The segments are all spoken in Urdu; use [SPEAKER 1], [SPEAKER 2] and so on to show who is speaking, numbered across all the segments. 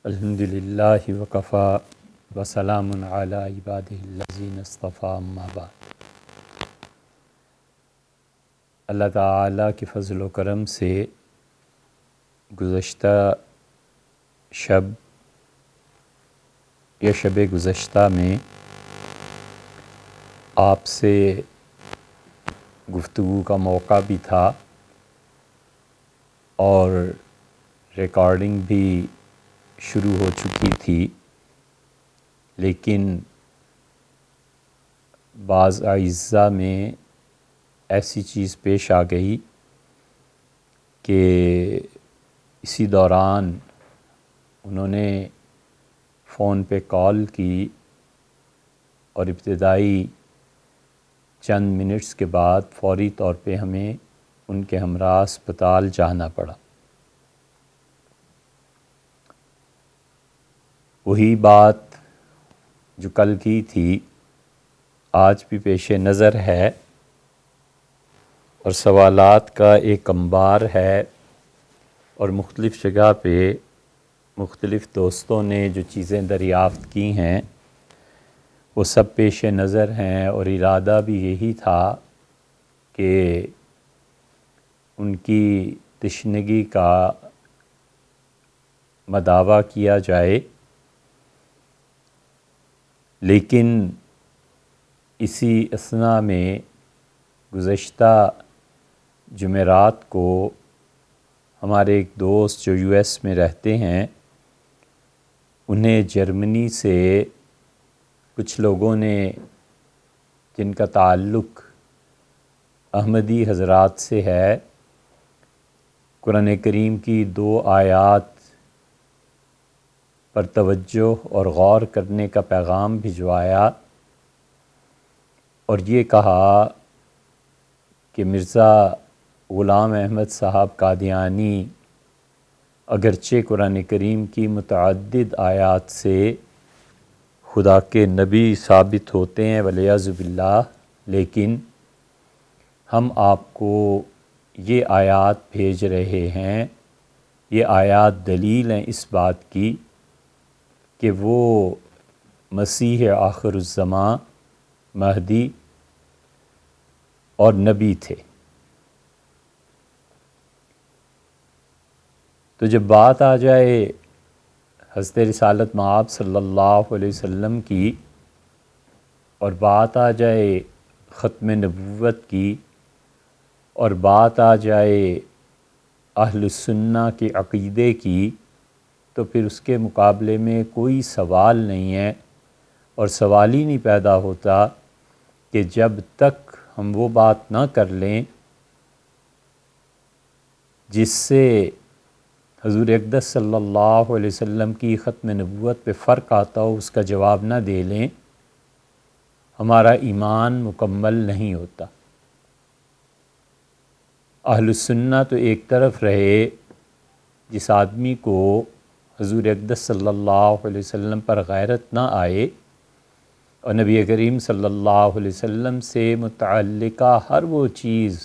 [SPEAKER 1] الحمدللہ وکفا وسلام علی عبادہ الذین اصطفیٰ اما بعد۔ اللہ تعالیٰ کے فضل و کرم سے گزشتہ شب یا شب گزشتہ میں آپ سے گفتگو کا موقع بھی تھا اور ریکارڈنگ بھی شروع ہو چکی تھی، لیکن بعض اعزاء میں ایسی چیز پیش آ گئی کہ اسی دوران انہوں نے فون پہ کال کی اور ابتدائی چند منٹس کے بعد فوری طور پہ ہمیں ان کے ہمراہ اسپتال جانا پڑا۔ وہی بات جو کل کی تھی آج بھی پیش نظر ہے اور سوالات کا ایک انبار ہے، اور مختلف جگہ پہ مختلف دوستوں نے جو چیزیں دریافت کی ہیں وہ سب پیش نظر ہیں، اور ارادہ بھی یہی تھا کہ ان کی تشنگی کا مداوع کیا جائے، لیکن اسی اثناء میں گزشتہ جمعرات کو ہمارے ایک دوست جو یو ایس میں رہتے ہیں، انہیں جرمنی سے کچھ لوگوں نے جن کا تعلق احمدی حضرات سے ہے، قرآن کریم کی 2 آیات پر توجہ اور غور کرنے کا پیغام بھجوایا اور یہ کہا کہ مرزا غلام احمد صاحب قادیانی اگرچہ قرآن کریم کی متعدد آیات سے خدا کے نبی ثابت ہوتے ہیں والعیاذ باللہ، لیکن ہم آپ کو یہ آیات بھیج رہے ہیں، یہ آیات دلیل ہیں اس بات کی کہ وہ مسیح آخر الزمان، مہدی اور نبی تھے۔ تو جب بات آ جائے حضرت رسالت مآب صلی اللہ علیہ وسلم کی اور بات آ جائے ختم نبوت کی اور بات آ جائے اہل السنہ کے عقیدے کی، تو پھر اس کے مقابلے میں کوئی سوال نہیں ہے، اور سوال ہی نہیں پیدا ہوتا کہ جب تک ہم وہ بات نہ کر لیں جس سے حضور اقدس صلی اللہ علیہ وسلم کی ختم نبوت پہ فرق آتا ہو، اس کا جواب نہ دے لیں، ہمارا ایمان مکمل نہیں ہوتا۔ اہل السنہ تو ایک طرف رہے، جس آدمی کو حضور اقدس صلی اللہ علیہ وسلم پر غیرت نہ آئے اور نبی کریم صلی اللہ علیہ وسلم سے متعلقہ ہر وہ چیز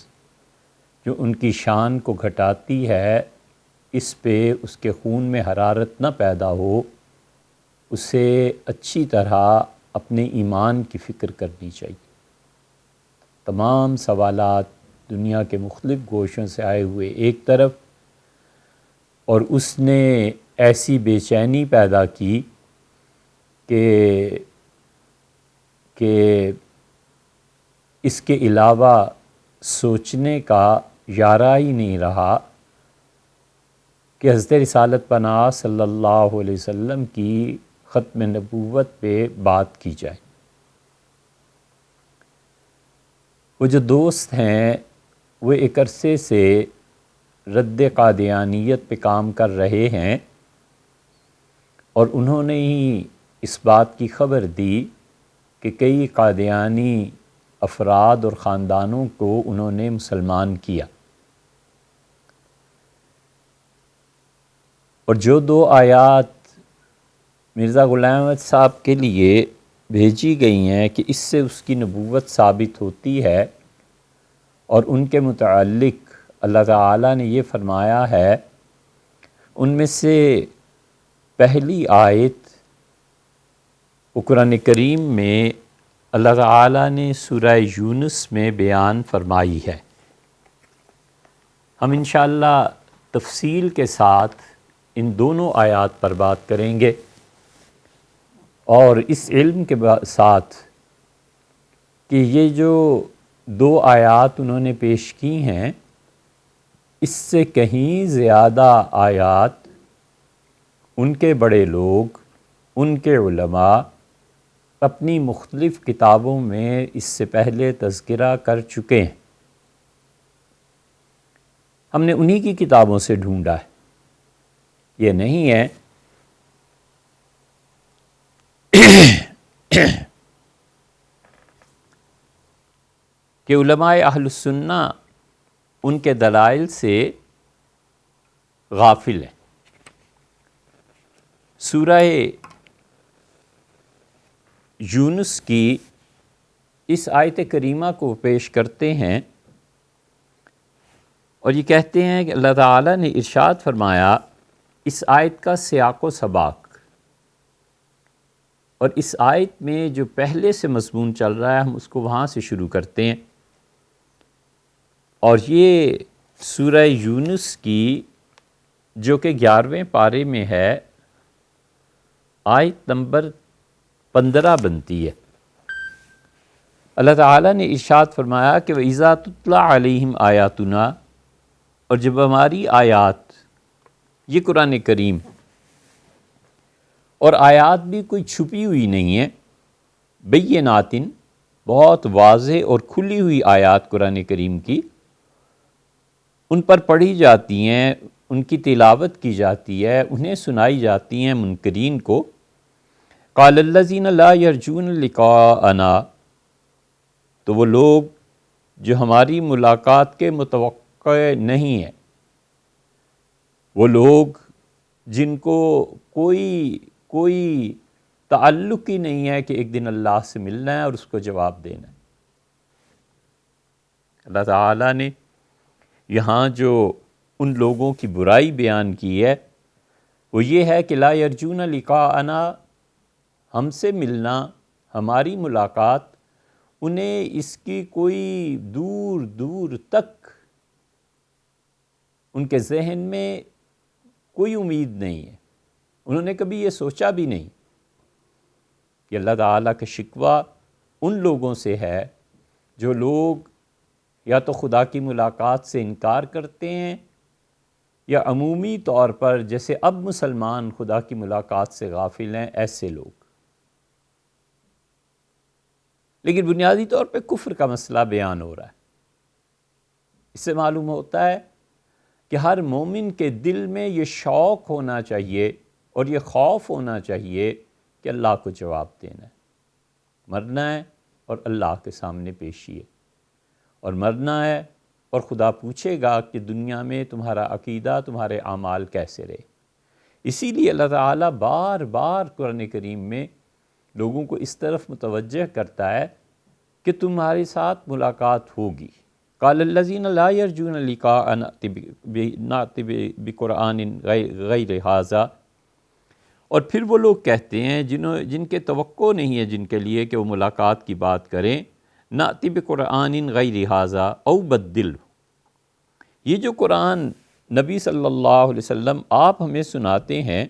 [SPEAKER 1] جو ان کی شان کو گھٹاتی ہے، اس پہ اس کے خون میں حرارت نہ پیدا ہو، اسے اچھی طرح اپنے ایمان کی فکر کرنی چاہیے۔ تمام سوالات دنیا کے مختلف گوشوں سے آئے ہوئے ایک طرف، اور اس نے ایسی بے چینی پیدا کی کہ اس کے علاوہ سوچنے کا یارہ ہی نہیں رہا کہ حضرت رسالت پناہ صلی اللہ علیہ وسلم کی ختم نبوت پہ بات کی جائے۔ وہ جو دوست ہیں وہ ایک عرصے سے رد قادیانیت پہ کام کر رہے ہیں، اور انہوں نے ہی اس بات کی خبر دی کہ کئی قادیانی افراد اور خاندانوں کو انہوں نے مسلمان کیا، اور جو 2 آیات مرزا غلام احمد صاحب کے لیے بھیجی گئی ہیں کہ اس سے اس کی نبوت ثابت ہوتی ہے، اور ان کے متعلق اللہ تعالیٰ نے یہ فرمایا ہے، ان میں سے پہلی آیت وہ قرآن کریم میں اللہ تعالیٰ نے سورہ یونس میں بیان فرمائی ہے۔ ہم انشاءاللہ تفصیل کے ساتھ ان دونوں آیات پر بات کریں گے، اور اس علم کے ساتھ کہ یہ جو دو آیات انہوں نے پیش کی ہیں، اس سے کہیں زیادہ آیات ان کے بڑے لوگ، ان کے علماء اپنی مختلف کتابوں میں اس سے پہلے تذکرہ کر چکے ہیں۔ ہم نے انہی کی کتابوں سے ڈھونڈا ہے، یہ نہیں ہے کہ علماء اہل السنہ ان کے دلائل سے غافل ہیں۔ سورہ یونس کی اس آیت کریمہ کو پیش کرتے ہیں اور یہ کہتے ہیں کہ اللہ تعالیٰ نے ارشاد فرمایا، اس آیت کا سیاق و سباق، اور اس آیت میں جو پہلے سے مضمون چل رہا ہے ہم اس کو وہاں سے شروع کرتے ہیں، اور یہ سورہ یونس کی جو کہ 11ویں پارے میں ہے، آیت نمبر 15 بنتی ہے۔ اللہ تعالیٰ نے ارشاد فرمایا کہ وَإِذَا تُتْلَى عَلَيْهِمْ آیاتنا، اور جب ہماری آیات، یہ قرآن کریم، اور آیات بھی کوئی چھپی ہوئی نہیں ہے، بینات، بہت واضح اور کھلی ہوئی آیات قرآن کریم کی، ان پر پڑھی جاتی ہیں، ان کی تلاوت کی جاتی ہے، انہیں سنائی جاتی ہیں منکرین کو، قال الذین لا یرجون لقاءنا، تو وہ لوگ جو ہماری ملاقات کے متوقع نہیں ہیں، وہ لوگ جن کو کوئی تعلق ہی نہیں ہے کہ ایک دن اللہ سے ملنا ہے اور اس کو جواب دینا ہے۔ اللہ تعالیٰ نے یہاں جو ان لوگوں کی برائی بیان کی ہے وہ یہ ہے کہ لا یرجون لقاءنا، ہم سے ملنا، ہماری ملاقات، انہیں اس کی کوئی دور دور تک ان کے ذہن میں کوئی امید نہیں ہے، انہوں نے کبھی یہ سوچا بھی نہیں کہ اللہ تعالیٰ کا شکوہ ان لوگوں سے ہے جو لوگ یا تو خدا کی ملاقات سے انکار کرتے ہیں، یا عمومی طور پر جیسے اب مسلمان خدا کی ملاقات سے غافل ہیں، ایسے لوگ۔ لیکن بنیادی طور پہ کفر کا مسئلہ بیان ہو رہا ہے۔ اس سے معلوم ہوتا ہے کہ ہر مومن کے دل میں یہ شوق ہونا چاہیے اور یہ خوف ہونا چاہیے کہ اللہ کو جواب دینا ہے، مرنا ہے اور اللہ کے سامنے پیشی ہے، اور مرنا ہے اور خدا پوچھے گا کہ دنیا میں تمہارا عقیدہ، تمہارے اعمال کیسے رہے۔ اسی لیے اللہ تعالیٰ بار بار قرآن کریم میں لوگوں کو اس طرف متوجہ کرتا ہے کہ تمہارے ساتھ ملاقات ہوگی۔ قال الذین لا یرجون لقاءنا نأتی بقرآن غیر ھذا، اور پھر وہ لوگ کہتے ہیں جن کے توقع نہیں ہے جن کے لیے کہ وہ ملاقات کی بات کریں، نأتی بقرآن غیر ھذا او بدلہ، یہ جو قرآن نبی صلی اللہ علیہ وسلم آپ ہمیں سناتے ہیں،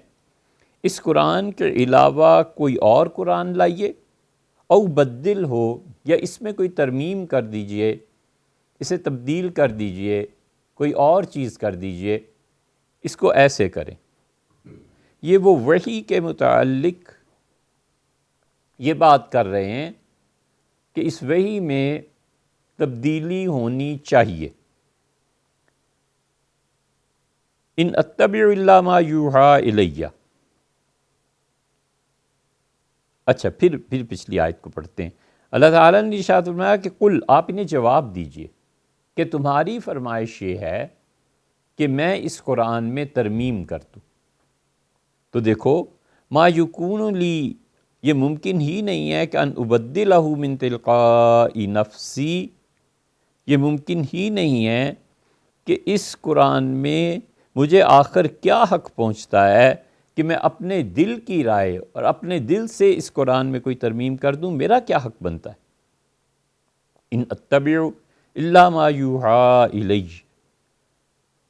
[SPEAKER 1] اس قرآن کے علاوہ کوئی اور قرآن لائیے، او بدل ہو، یا اس میں کوئی ترمیم کر دیجئے، اسے تبدیل کر دیجئے، کوئی اور چیز کر دیجئے، اس کو ایسے کریں۔ یہ وہ وحی کے متعلق یہ بات کر رہے ہیں کہ اس وحی میں تبدیلی ہونی چاہیے۔ ان اتبع الا ما یوحی الیہ۔ اچھا، پھر پچھلی آیت کو پڑھتے ہیں۔ اللہ تعالیٰ نے ارشاد فرمایا کہ قل، آپ انہیں جواب دیجئے کہ تمہاری فرمائش یہ ہے کہ میں اس قرآن میں ترمیم کر دوں، تو دیکھو، ما یکون لی، یہ ممکن ہی نہیں ہے کہ ان ابدلہ من تلقاء نفسی، یہ ممکن ہی نہیں ہے کہ اس قرآن میں مجھے آخر کیا حق پہنچتا ہے کہ کہ میں اپنے دل کی رائے اور اپنے دل سے اس قرآن میں کوئی ترمیم کر دوں، میرا کیا حق بنتا ہے؟ ان اتبع الا ما یوحیٰ الی،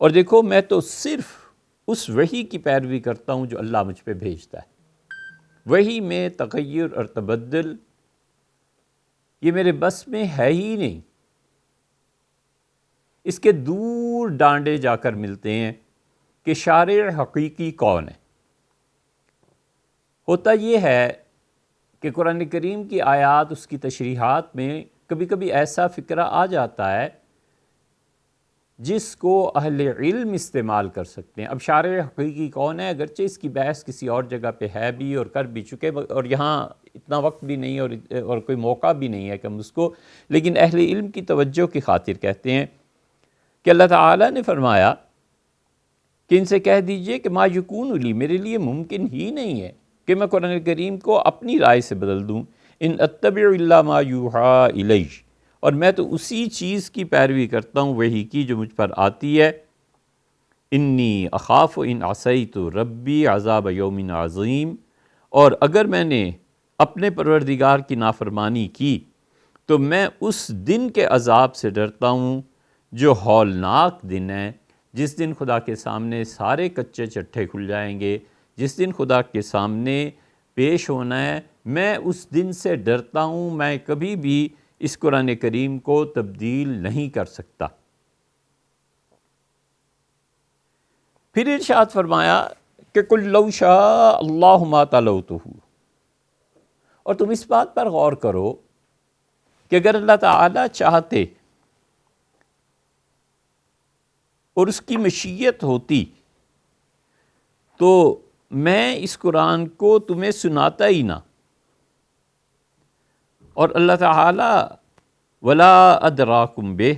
[SPEAKER 1] اور دیکھو میں تو صرف اس وحی کی پیروی کرتا ہوں جو اللہ مجھ پہ بھیجتا ہے، وحی میں تغیر اور تبدل یہ میرے بس میں ہے ہی نہیں۔ اس کے دور ڈانڈے جا کر ملتے ہیں کہ شارع حقیقی کون ہے۔ ہوتا یہ ہے کہ قرآن کریم کی آیات، اس کی تشریحات میں کبھی کبھی ایسا فکرہ آ جاتا ہے جس کو اہل علم استعمال کر سکتے ہیں۔ اب شارع حقیقی کون ہے، اگرچہ اس کی بحث کسی اور جگہ پہ ہے بھی اور کر بھی چکے، اور یہاں اتنا وقت بھی نہیں اور کوئی موقع بھی نہیں ہے کہ ہم اس کو، لیکن اہل علم کی توجہ کی خاطر کہتے ہیں کہ اللہ تعالیٰ نے فرمایا کہ ان سے کہہ دیجئے کہ ما یکون لی، میرے لیے ممکن ہی نہیں ہے کہ میں قرآن کریم کو اپنی رائے سے بدل دوں۔ ان اتبع الا ما یوحیٰ الی، اور میں تو اسی چیز کی پیروی کرتا ہوں وحی کی جو مجھ پر آتی ہے۔ انی اخاف ان عصیت ربی عذاب یوم عظیم، اور اگر میں نے اپنے پروردگار کی نافرمانی کی تو میں اس دن کے عذاب سے ڈرتا ہوں جو ہولناک دن ہے، جس دن خدا کے سامنے سارے کچے چٹھے کھل جائیں گے، جس دن خدا کے سامنے پیش ہونا ہے۔ میں اس دن سے ڈرتا ہوں، میں کبھی بھی اس قرآن کریم کو تبدیل نہیں کر سکتا۔ پھر ارشاد فرمایا کہ قل لو شاء اللہ ما تلوتہ، اور تم اس بات پر غور کرو کہ اگر اللہ تعالیٰ چاہتے اور اس کی مشیت ہوتی تو میں اس قرآن کو تمہیں سناتا ہی نہ، اور اللہ تعالیٰ ولا ادراکم بہ،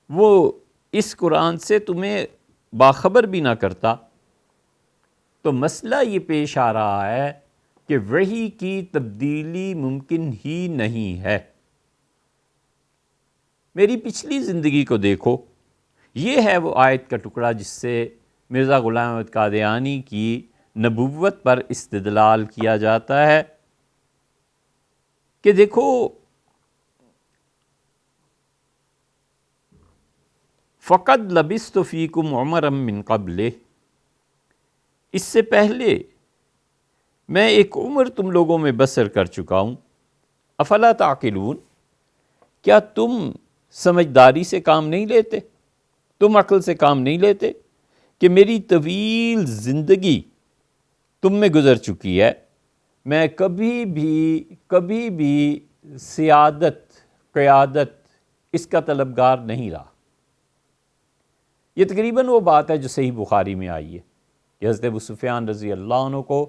[SPEAKER 1] وہ اس قرآن سے تمہیں باخبر بھی نہ کرتا۔ تو مسئلہ یہ پیش آ رہا ہے کہ وحی کی تبدیلی ممکن ہی نہیں ہے۔ میری پچھلی زندگی کو دیکھو، یہ ہے وہ آیت کا ٹکڑا جس سے مرزا غلام احمد قادیانی کی نبوت پر استدلال کیا جاتا ہے کہ دیکھو فقد لبثت فیکم عمرا من قبلہ، اس سے پہلے میں ایک عمر تم لوگوں میں بسر کر چکا ہوں۔ افلا تعقلون، کیا تم سمجھداری سے کام نہیں لیتے، تم عقل سے کام نہیں لیتے کہ میری طویل زندگی تم میں گزر چکی ہے، میں کبھی بھی سیادت، قیادت اس کا طلبگار نہیں رہا۔ یہ تقریباً وہ بات ہے جو صحیح بخاری میں آئی ہے کہ حضرت ابو سفیان رضی اللہ عنہ کو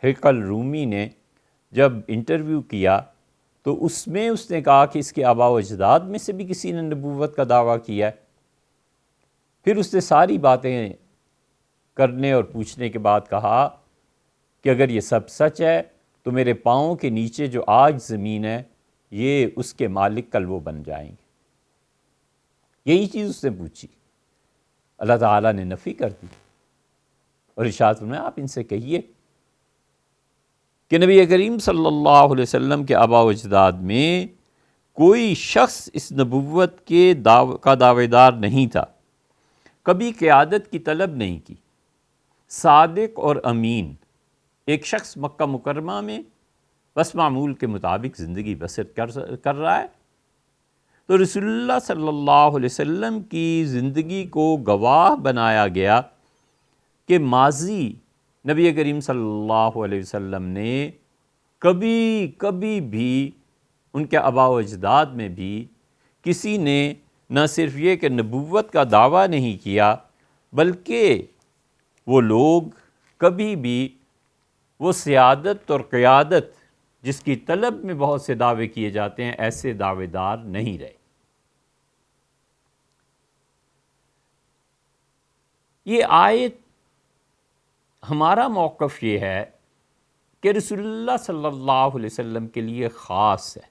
[SPEAKER 1] ہرقل رومی نے جب انٹرویو کیا تو اس میں اس نے کہا کہ اس کے آباء و اجداد میں سے بھی کسی نے نبوت کا دعویٰ کیا ہے۔ پھر اس نے ساری باتیں کرنے اور پوچھنے کے بعد کہا کہ اگر یہ سب سچ ہے تو میرے پاؤں کے نیچے جو آج زمین ہے یہ اس کے مالک کل وہ بن جائیں گے۔ یہی چیز اس نے پوچھی، اللہ تعالیٰ نے نفی کر دی اور ارشاد فرمایا آپ ان سے کہیے کہ نبی کریم صلی اللہ علیہ وسلم کے آباء و اجداد میں کوئی شخص اس نبوت کے کا دعوے دار نہیں تھا، کبھی قیادت کی طلب نہیں کی، صادق اور امین ایک شخص مکہ مکرمہ میں بس معمول کے مطابق زندگی بسر کر رہا ہے۔ تو رسول اللہ صلی اللہ علیہ وسلم کی زندگی کو گواہ بنایا گیا کہ ماضی نبی کریم صلی اللہ علیہ وسلم نے کبھی بھی ان کے آباء و اجداد میں بھی کسی نے نہ صرف یہ کہ نبوت کا دعویٰ نہیں کیا، بلکہ وہ لوگ کبھی بھی وہ سیادت اور قیادت جس کی طلب میں بہت سے دعوے کیے جاتے ہیں ایسے دعوے دار نہیں رہے۔ یہ آیت ہمارا موقف یہ ہے کہ رسول اللہ صلی اللہ علیہ وسلم کے لیے خاص ہے،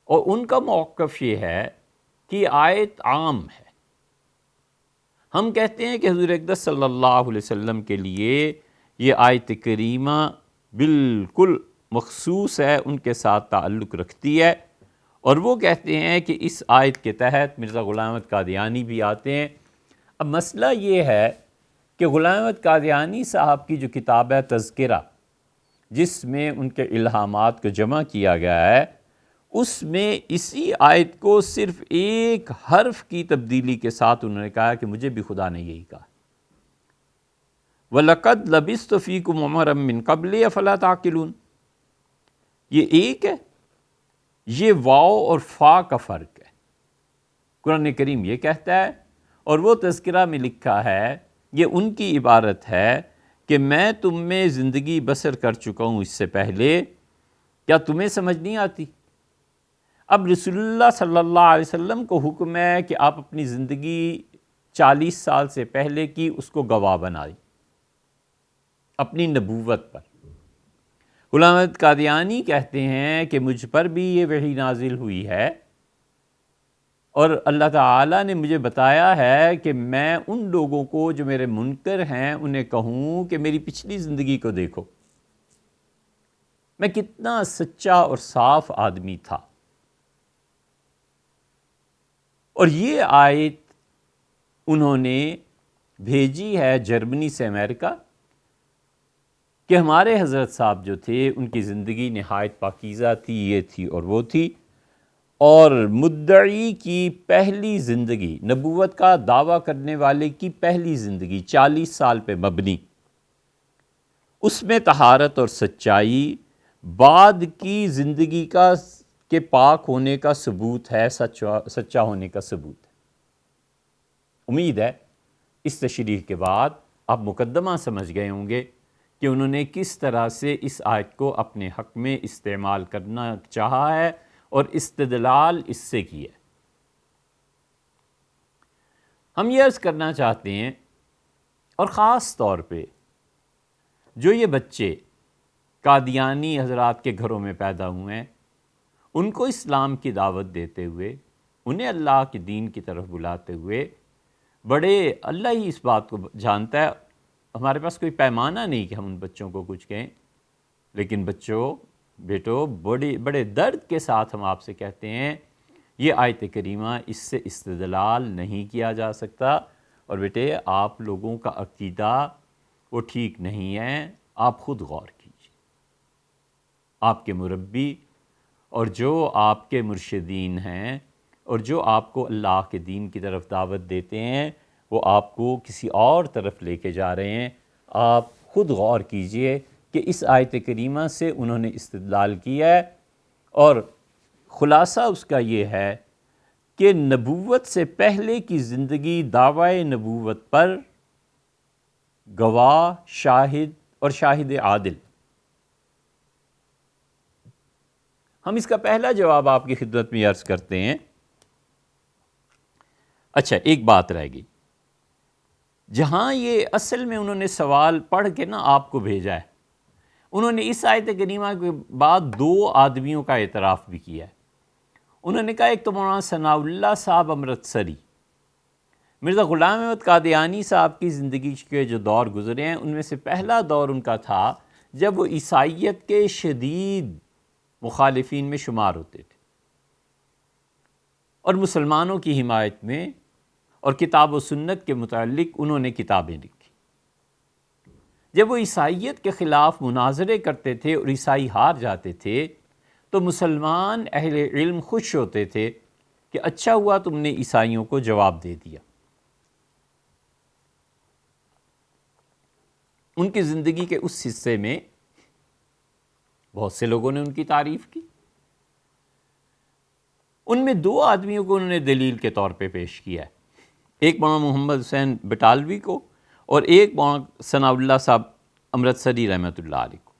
[SPEAKER 1] اور ان کا موقف یہ ہے کہ یہ آیت عام ہے۔ ہم کہتے ہیں کہ حضور اقدس صلی اللہ علیہ وسلم کے لیے یہ آیت کریمہ بالکل مخصوص ہے، ان کے ساتھ تعلق رکھتی ہے، اور وہ کہتے ہیں کہ اس آیت کے تحت مرزا غلام احمد قادیانی بھی آتے ہیں۔ اب مسئلہ یہ ہے کہ غلام احمد قادیانی صاحب کی جو کتاب ہے تذکرہ، جس میں ان کے الہامات کو جمع کیا گیا ہے، اس میں اسی آیت کو صرف ایک حرف کی تبدیلی کے ساتھ انہوں نے کہا کہ مجھے بھی خدا نے یہی کہا، وَلَقَدْ لَبِثْتُ فِيكُمْ عُمَرًا مِّن قَبْلِ أَفَلَا تَعْقِلُونَ۔ یہ ایک ہے، یہ واو اور فا کا فرق ہے۔ قرآن کریم یہ کہتا ہے، اور وہ تذکرہ میں لکھا ہے، یہ ان کی عبارت ہے کہ میں تم میں زندگی بسر کر چکا ہوں اس سے پہلے، کیا تمہیں سمجھ نہیں آتی؟ اب رسول اللہ صلی اللہ علیہ وسلم کو حکم ہے کہ آپ اپنی زندگی 40 سال سے پہلے کی اس کو گواہ بنائیں اپنی نبوت پر۔ غلام احمد قادیانی کہتے ہیں کہ مجھ پر بھی یہ وحی نازل ہوئی ہے، اور اللہ تعالیٰ نے مجھے بتایا ہے کہ میں ان لوگوں کو جو میرے منکر ہیں انہیں کہوں کہ میری پچھلی زندگی کو دیکھو، میں کتنا سچا اور صاف آدمی تھا۔ اور یہ آیت انہوں نے بھیجی ہے جرمنی سے امریکہ، کہ ہمارے حضرت صاحب جو تھے ان کی زندگی نہایت پاکیزہ تھی، یہ تھی اور وہ تھی، اور مدعی کی پہلی زندگی، نبوت کا دعویٰ کرنے والے کی پہلی زندگی 40 سال پہ مبنی، اس میں طہارت اور سچائی بعد کی زندگی کے پاک ہونے کا ثبوت ہے، سچا ہونے کا ثبوت ہے۔ امید ہے اس تشریح کے بعد آپ مقدمہ سمجھ گئے ہوں گے کہ انہوں نے کس طرح سے اس آیت کو اپنے حق میں استعمال کرنا چاہا ہے اور استدلال اس سے کی ہے۔ ہم یہ عرض کرنا چاہتے ہیں، اور خاص طور پہ جو یہ بچے قادیانی حضرات کے گھروں میں پیدا ہوئے ہیں، ان کو اسلام کی دعوت دیتے ہوئے، انہیں اللہ کے دین کی طرف بلاتے ہوئے، بڑے اللہ ہی اس بات کو جانتا ہے، ہمارے پاس کوئی پیمانہ نہیں کہ ہم ان بچوں کو کچھ کہیں، لیکن بیٹو بڑے درد کے ساتھ ہم آپ سے کہتے ہیں، یہ آیت کریمہ اس سے استدلال نہیں کیا جا سکتا، اور بیٹے آپ لوگوں کا عقیدہ وہ ٹھیک نہیں ہے، آپ خود غور کیجیے۔ آپ کے مربی اور جو آپ کے مرشدین ہیں اور جو آپ کو اللہ کے دین کی طرف دعوت دیتے ہیں، وہ آپ کو کسی اور طرف لے کے جا رہے ہیں۔ آپ خود غور کیجئے کہ اس آیت کریمہ سے انہوں نے استدلال کیا ہے، اور خلاصہ اس کا یہ ہے کہ نبوت سے پہلے کی زندگی دعوی نبوت پر گواہ، شاہد اور شاہد عادل۔ ہم اس کا پہلا جواب آپ کی خدمت میں عرض کرتے ہیں۔ اچھا، ایک بات رہ گئی، جہاں یہ اصل میں انہوں نے سوال پڑھ کے آپ کو بھیجا ہے، انہوں نے اس آیت کریمہ کے بعد 2 آدمیوں کا اعتراف بھی کیا ہے۔ انہوں نے کہا، ایک تو مولانا ثناء اللہ صاحب امرتسری، مرزا غلام احمد قادیانی صاحب کی زندگی کے جو دور گزرے ہیں، ان میں سے پہلا دور ان کا تھا جب وہ عیسائیت کے شدید مخالفین میں شمار ہوتے تھے، اور مسلمانوں کی حمایت میں اور کتاب و سنت کے متعلق انہوں نے کتابیں لکھی۔ جب وہ عیسائیت کے خلاف مناظرے کرتے تھے اور عیسائی ہار جاتے تھے، تو مسلمان اہل علم خوش ہوتے تھے کہ اچھا ہوا تم نے عیسائیوں کو جواب دے دیا۔ ان کی زندگی کے اس حصے میں بہت سے لوگوں نے ان کی تعریف کی۔ ان میں 2 آدمیوں کو انہوں نے دلیل کے طور پہ پیش کیا ہے، ایک مولانا محمد حسین بٹالوی کو اور ایک مولانا ثناء اللہ صاحب امرتسری رحمۃ اللہ علیہ کو۔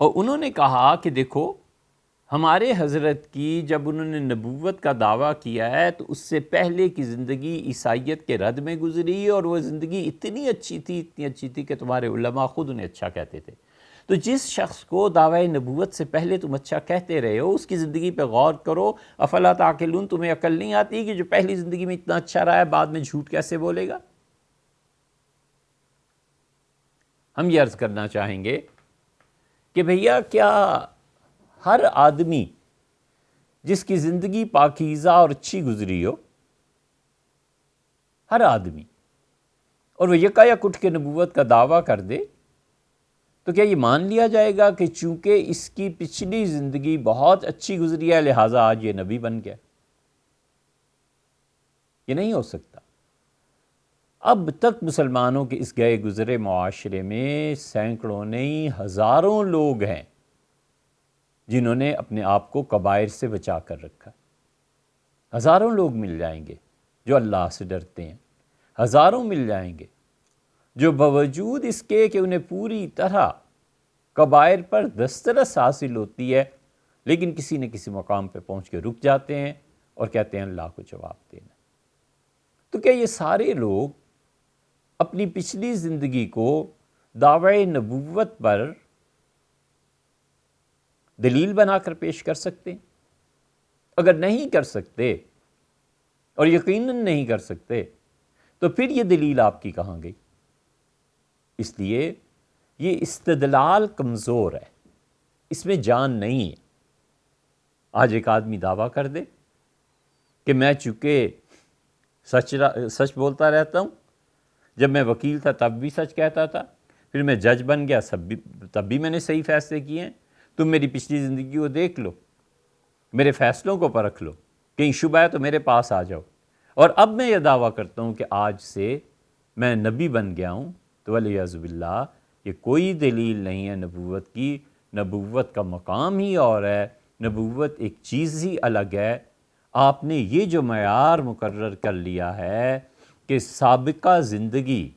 [SPEAKER 1] اور انہوں نے کہا کہ دیکھو، ہمارے حضرت کی جب انہوں نے نبوت کا دعویٰ کیا ہے تو اس سے پہلے کی زندگی عیسائیت کے رد میں گزری، اور وہ زندگی اتنی اچھی تھی کہ تمہارے علماء خود انہیں اچھا کہتے تھے۔ تو جس شخص کو دعوی نبوت سے پہلے تم اچھا کہتے رہے ہو اس کی زندگی پہ غور کرو، افلا تعقلون، تمہیں عقل نہیں آتی کہ جو پہلی زندگی میں اتنا اچھا رہا ہے بعد میں جھوٹ کیسے بولے گا؟ ہم یہ عرض کرنا چاہیں گے کہ بھیا کیا ہر آدمی جس کی زندگی پاکیزہ اور اچھی گزری ہو، ہر آدمی، اور وہ یکایک اٹھ کے نبوت کا دعویٰ کر دے، تو کیا یہ مان لیا جائے گا کہ چونکہ اس کی پچھلی زندگی بہت اچھی گزری ہے لہٰذا آج یہ نبی بن گیا؟ یہ نہیں ہو سکتا۔ اب تک مسلمانوں کے اس گئے گزرے معاشرے میں سینکڑوں نہیں ہزاروں لوگ ہیں جنہوں نے اپنے آپ کو کبائر سے بچا کر رکھا۔ ہزاروں لوگ مل جائیں گے جو اللہ سے ڈرتے ہیں، ہزاروں مل جائیں گے جو باوجود اس کے کہ انہیں پوری طرح کبائر پر دسترس حاصل ہوتی ہے لیکن کسی نہ کسی مقام پہ پہنچ کے رک جاتے ہیں اور کہتے ہیں اللہ کو جواب دینا۔ تو کیا یہ سارے لوگ اپنی پچھلی زندگی کو دعوی نبوت پر دلیل بنا کر پیش کر سکتے ہیں؟ اگر نہیں کر سکتے اور یقیناً نہیں کر سکتے تو پھر یہ دلیل آپ کی کہاں گئی؟ اس لیے یہ استدلال کمزور ہے، اس میں جان نہیں ہے۔ آج ایک آدمی دعویٰ کر دے کہ میں چونکہ سچ بولتا رہتا ہوں، جب میں وکیل تھا تب بھی سچ کہتا تھا، پھر میں جج بن گیا تب بھی میں نے صحیح فیصلے کیے ہیں، تم میری پچھلی زندگی کو دیکھ لو، میرے فیصلوں کو پرکھ لو، کہیں شبہ ہے تو میرے پاس آ جاؤ، اور اب میں یہ دعویٰ کرتا ہوں کہ آج سے میں نبی بن گیا ہوں، تو والعیاذ باللہ یہ کوئی دلیل نہیں ہے نبوت کی۔ نبوت کا مقام ہی اور ہے، نبوت ایک چیز ہی الگ ہے۔ آپ نے یہ جو معیار مقرر کر لیا ہے کہ سابقہ زندگی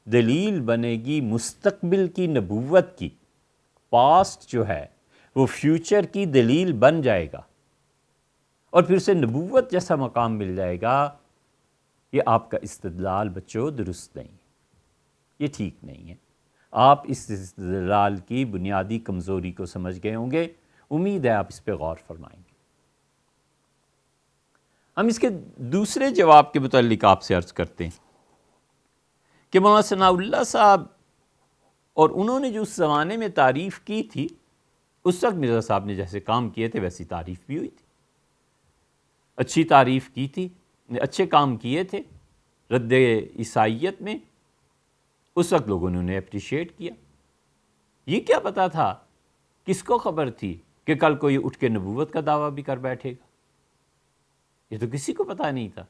[SPEAKER 1] دلیل بنے گی مستقبل کی نبوت کی، پاسٹ جو ہے وہ فیوچر کی دلیل بن جائے گا اور پھر سے نبوت جیسا مقام مل جائے گا، یہ آپ کا استدلال بچوں درست نہیں، یہ ٹھیک نہیں ہے۔ آپ اس استدلال کی بنیادی کمزوری کو سمجھ گئے ہوں گے، امید ہے آپ اس پہ غور فرمائیں گے۔ ہم اس کے دوسرے جواب کے متعلق آپ سے عرض کرتے ہیں کہ مولانا ثناء اللہ صاحب اور انہوں نے جو اس زمانے میں تعریف کی تھی، اس وقت مرزا صاحب نے جیسے کام کیے تھے ویسی تعریف بھی ہوئی تھی، اچھی تعریف کی تھی، اچھے کام کیے تھے رد عیسائیت میں، اس وقت لوگوں نے انہیں اپریشیٹ کیا۔ یہ کیا پتا تھا، کس کو خبر تھی کہ کل کو یہ اٹھ کے نبوت کا دعویٰ بھی کر بیٹھے گا؟ یہ تو کسی کو پتہ نہیں تھا۔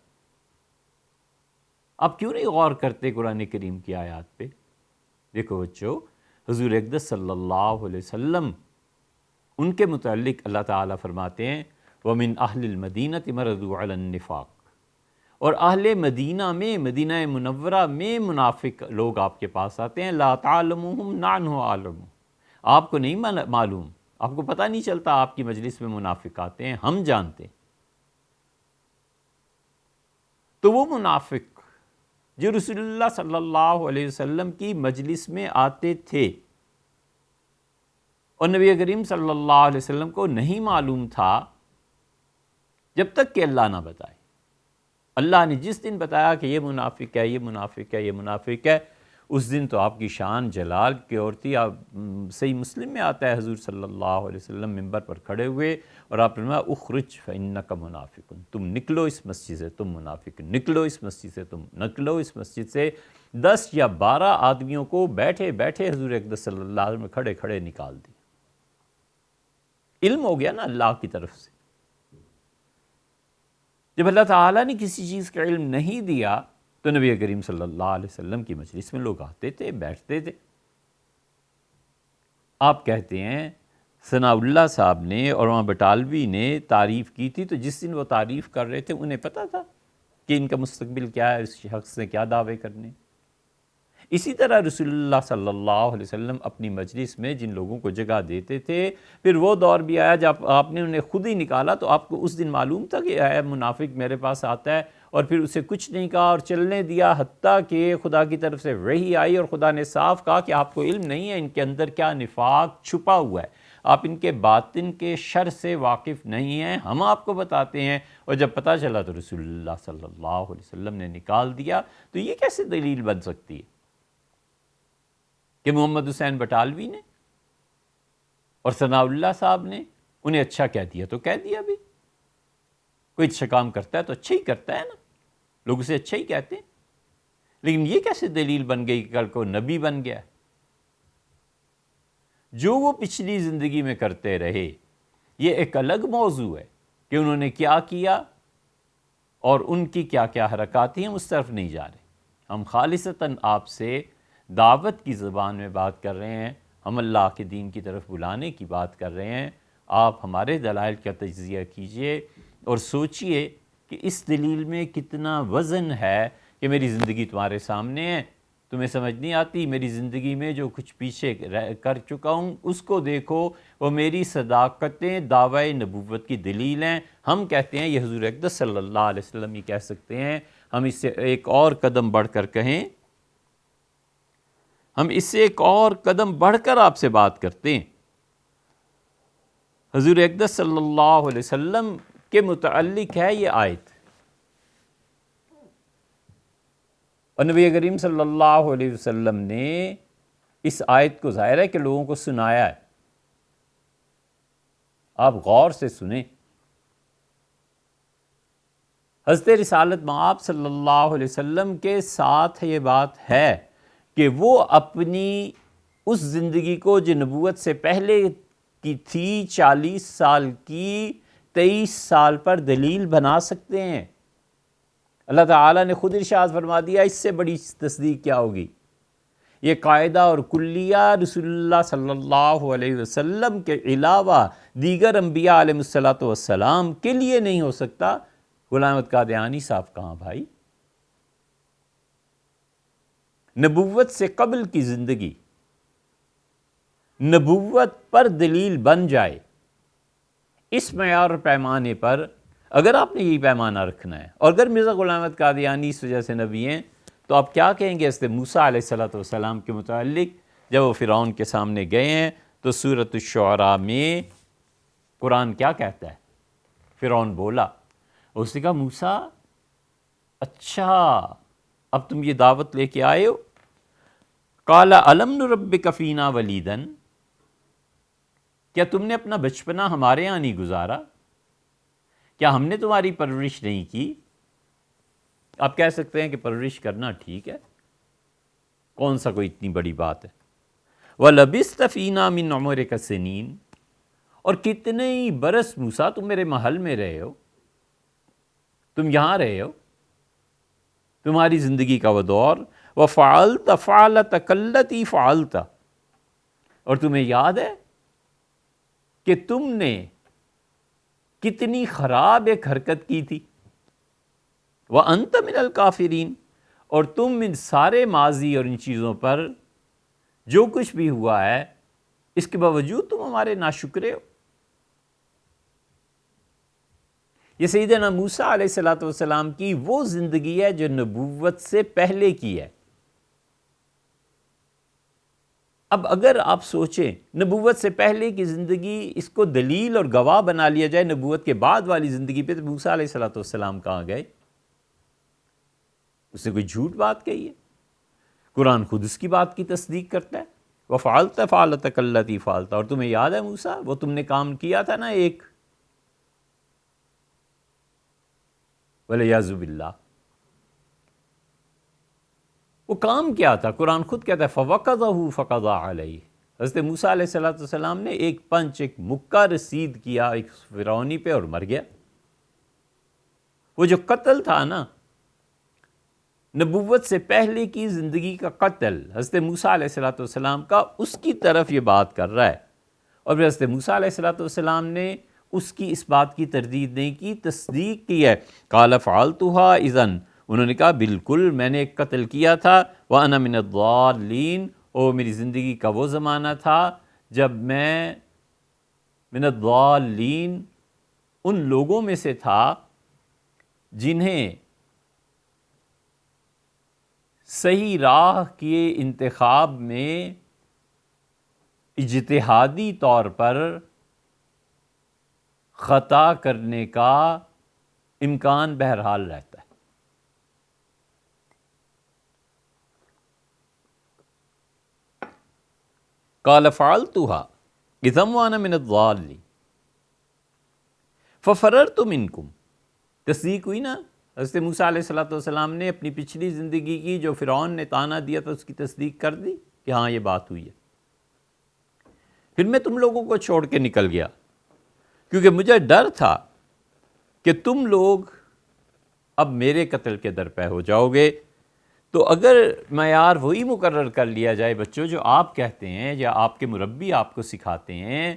[SPEAKER 1] آپ کیوں نہیں غور کرتے قرآن کریم کی آیات پہ؟ دیکھو بچوں، حضور اقدس صلی اللہ علیہ وسلم، ان کے متعلق اللہ تعالیٰ فرماتے ہیں وَمِنْ أَهْلِ الْمَدِينَةِ مَرَضُوا عَلَى النِّفَاقِ، اور اہل مدینہ میں، مدینہ منورہ میں منافق لوگ آپ کے پاس آتے ہیں، لا تعلمهم نحن عالم، آپ کو نہیں معلوم، آپ کو پتہ نہیں چلتا آپ کی مجلس میں منافق آتے ہیں، ہم جانتے ہیں۔ تو وہ منافق جو رسول اللہ صلی اللہ علیہ وسلم کی مجلس میں آتے تھے اور نبی کریم صلی اللہ علیہ وسلم کو نہیں معلوم تھا جب تک کہ اللہ نہ بتائے۔ اللہ نے جس دن بتایا کہ یہ منافق ہے، یہ منافق ہے، یہ منافق ہے، اس دن تو آپ کی شان جلال کی اور تھی۔ آپ صحیح مسلم میں آتا ہے حضور صلی اللہ علیہ وسلم ممبر پر کھڑے ہوئے اور آپ نے فرمایا اخرج فإنک منافق، تم نکلو اس مسجد سے، تم منافق، نکلو اس مسجد سے، تم نکلو اس مسجد سے۔ 10 یا 12 آدمیوں کو بیٹھے بیٹھے حضور اقدس صلی اللہ علیہ وسلم کھڑے کھڑے نکال دیا۔ علم ہو گیا نا اللہ کی طرف سے۔ جب اللہ تعالیٰ نے کسی چیز کا علم نہیں دیا تو نبی کریم صلی اللہ علیہ وسلم کی مجلس میں لوگ آتے تھے، بیٹھتے تھے۔ آپ کہتے ہیں ثناء اللہ صاحب نے اور وہاں بٹالوی نے تعریف کی تھی، تو جس دن وہ تعریف کر رہے تھے انہیں پتہ تھا کہ ان کا مستقبل کیا ہے، اس شخص نے کیا دعوے کرنے۔ اسی طرح رسول اللہ صلی اللہ علیہ وسلم اپنی مجلس میں جن لوگوں کو جگہ دیتے تھے، پھر وہ دور بھی آیا جب آپ نے انہیں خود ہی نکالا تو آپ کو اس دن معلوم تھا کہ اے منافق میرے پاس آتا ہے اور پھر اسے کچھ نہیں کہا اور چلنے دیا، حتیٰ کہ خدا کی طرف سے وحی آئی اور خدا نے صاف کہا کہ آپ کو علم نہیں ہے ان کے اندر کیا نفاق چھپا ہوا ہے، آپ ان کے باطن کے شر سے واقف نہیں ہیں، ہم آپ کو بتاتے ہیں۔ اور جب پتہ چلا تو رسول اللہ صلی اللہ علیہ وسلم نے نکال دیا۔ تو یہ کیسے دلیل بن سکتی ہے کہ محمد حسین بٹالوی نے اور ثناء اللہ صاحب نے انہیں اچھا کہہ دیا تو کہہ دیا بھی، کوئی اچھا کام کرتا ہے تو اچھا ہی کرتا ہے نا، لوگ اسے اچھا ہی کہتے ہیں، لیکن یہ کیسے دلیل بن گئی کہ کل کو نبی بن گیا؟ جو وہ پچھلی زندگی میں کرتے رہے یہ ایک الگ موضوع ہے کہ انہوں نے کیا کیا اور ان کی کیا کیا حرکات ہیں، ہم اس طرف نہیں جا رہے۔ ہم خالصتاً آپ سے دعوت کی زبان میں بات کر رہے ہیں، ہم اللہ کے دین کی طرف بلانے کی بات کر رہے ہیں۔ آپ ہمارے دلائل کا تجزیہ کیجئے اور سوچئے کہ اس دلیل میں کتنا وزن ہے کہ میری زندگی تمہارے سامنے ہے، تمہیں سمجھ نہیں آتی، میری زندگی میں جو کچھ پیچھے کر چکا ہوں اس کو دیکھو، وہ میری صداقتیں دعوی نبوت کی دلیل ہیں۔ ہم کہتے ہیں یہ حضور اقدس صلی اللہ علیہ وسلم ہی کہہ سکتے ہیں۔ ہم اس سے ایک اور قدم بڑھ کر کہیں، ہم اس سے ایک اور قدم بڑھ کر آپ سے بات کرتے ہیں۔ حضور اقدس صلی اللہ علیہ وسلم کے متعلق ہے یہ آیت، اور نبی کریم صلی اللہ علیہ وسلم نے اس آیت کو ظاہر ہے کہ لوگوں کو سنایا ہے۔ آپ غور سے سنیں۔ حضرت رسالت مآب صلی اللہ علیہ وسلم کے ساتھ یہ بات ہے کہ وہ اپنی اس زندگی کو جو نبوت سے پہلے کی تھی 40 سال کی 23 سال پر دلیل بنا سکتے ہیں۔ اللہ تعالیٰ نے خود ارشاد فرما دیا، اس سے بڑی تصدیق کیا ہوگی؟ یہ قاعدہ اور کلیہ رسول اللہ صلی اللہ علیہ وسلم کے علاوہ دیگر انبیاء علیہ الصلوۃ والسلام کے لیے نہیں ہو سکتا۔ غلام احمد قادیانی صاحب کہاں بھائی؟ نبوت سے قبل کی زندگی نبوت پر دلیل بن جائے، اس معیار اور پیمانے پر اگر آپ نے یہی پیمانہ رکھنا ہے، اور اگر مرزا غلام احمد قادیانی اس وجہ سے نبی ہیں تو آپ کیا کہیں گے حضرت موسیٰ علیہ السلام کے متعلق؟ جب وہ فرعون کے سامنے گئے ہیں تو سورۃ الشعراء میں قرآن کیا کہتا ہے؟ فرعون بولا، اس نے کہا موسیٰ اچھا اب تم یہ دعوت لے کے آئے ہو؟ قال الم نربک فینا ولیدا، کیا تم نے اپنا بچپنا ہمارے یہاں نہیں گزارا؟ کیا ہم نے تمہاری پرورش نہیں کی؟ آپ کہہ سکتے ہیں کہ پرورش کرنا ٹھیک ہے، کون سا کوئی اتنی بڑی بات ہے۔ وَلَبِثْتَ فِينَا مِنْ عُمُرِكَ سِنِينَ، اور کتنے ہی برس موسیٰ تم میرے محل میں رہے ہو، تم یہاں رہے ہو، تمہاری زندگی کا وہ دور۔ وَفَعَلْتَ فَعْلَتَكَ الَّتِي فَعَلْتَ، اور تمہیں یاد ہے کہ تم نے کتنی خراب ایک حرکت کی تھی۔ وَأَنْتَ مِنَ الْكَافِرِينَ، اور تم ان سارے ماضی اور ان چیزوں پر جو کچھ بھی ہوا ہے اس کے باوجود تم ہمارے ناشکرے ہو۔ یہ سیدنا موسیٰ علیہ السلام کی وہ زندگی ہے جو نبوت سے پہلے کی ہے۔ اب اگر آپ سوچیں نبوت سے پہلے کی زندگی، اس کو دلیل اور گواہ بنا لیا جائے نبوت کے بعد والی زندگی پہ، تو موسیٰ علیہ السلام کہاں گئے؟ اس نے کوئی جھوٹ بات کہی ہے؟ قرآن خود اس کی بات کی تصدیق کرتا ہے۔ وَفَعَلْتَ فَعْلَتَكَ الَّتِي فَعَلْتَ، اور تمہیں یاد ہے موسیٰ وہ تم نے کام کیا تھا نا ایک، وَالْعِيَاذُ بِاللَّہ، وہ کام کیا تھا؟ قرآن خود کہتا ہے فَوَقَذَهُ فَقَضَى عَلَيْهِ، حضرت موسیٰ علیہ السلام نے ایک پنچ، ایک مکہ رسید کیا ایک فرعونی پہ اور مر گیا۔ وہ جو قتل تھا نا، نبوت سے پہلے کی زندگی کا قتل حضرت موسیٰ علیہ السلام کا، اس کی طرف یہ بات کر رہا ہے۔ اور پھر حضرت موسیٰ علیہ السلام نے اس کی اس بات کی تردید نہیں کی، تصدیق کی ہے۔ قال فعلتها اذن، انہوں نے کہا بالکل میں نے ایک قتل کیا تھا۔ وانا من الضالین، اور میری زندگی کا وہ زمانہ تھا جب میں من الضالین ان لوگوں میں سے تھا جنہیں صحیح راہ کے انتخاب میں اجتہادی طور پر خطا کرنے کا امکان بہرحال رہتا ہے۔ قال فعلتها اذا وانا من الضالين ففررت منكم، تصدیق ہوئی نا؟ حضرت موسیٰ علیہ السلام نے اپنی پچھلی زندگی کی جو فرعون نے طعنہ دیا تھا اس کی تصدیق کر دی کہ ہاں یہ بات ہوئی ہے۔ پھر میں تم لوگوں کو چھوڑ کے نکل گیا کیونکہ مجھے ڈر تھا کہ تم لوگ اب میرے قتل کے در پہ ہو جاؤ گے۔ تو اگر معیار وہی مقرر کر لیا جائے بچوں جو آپ کہتے ہیں یا آپ کے مربی آپ کو سکھاتے ہیں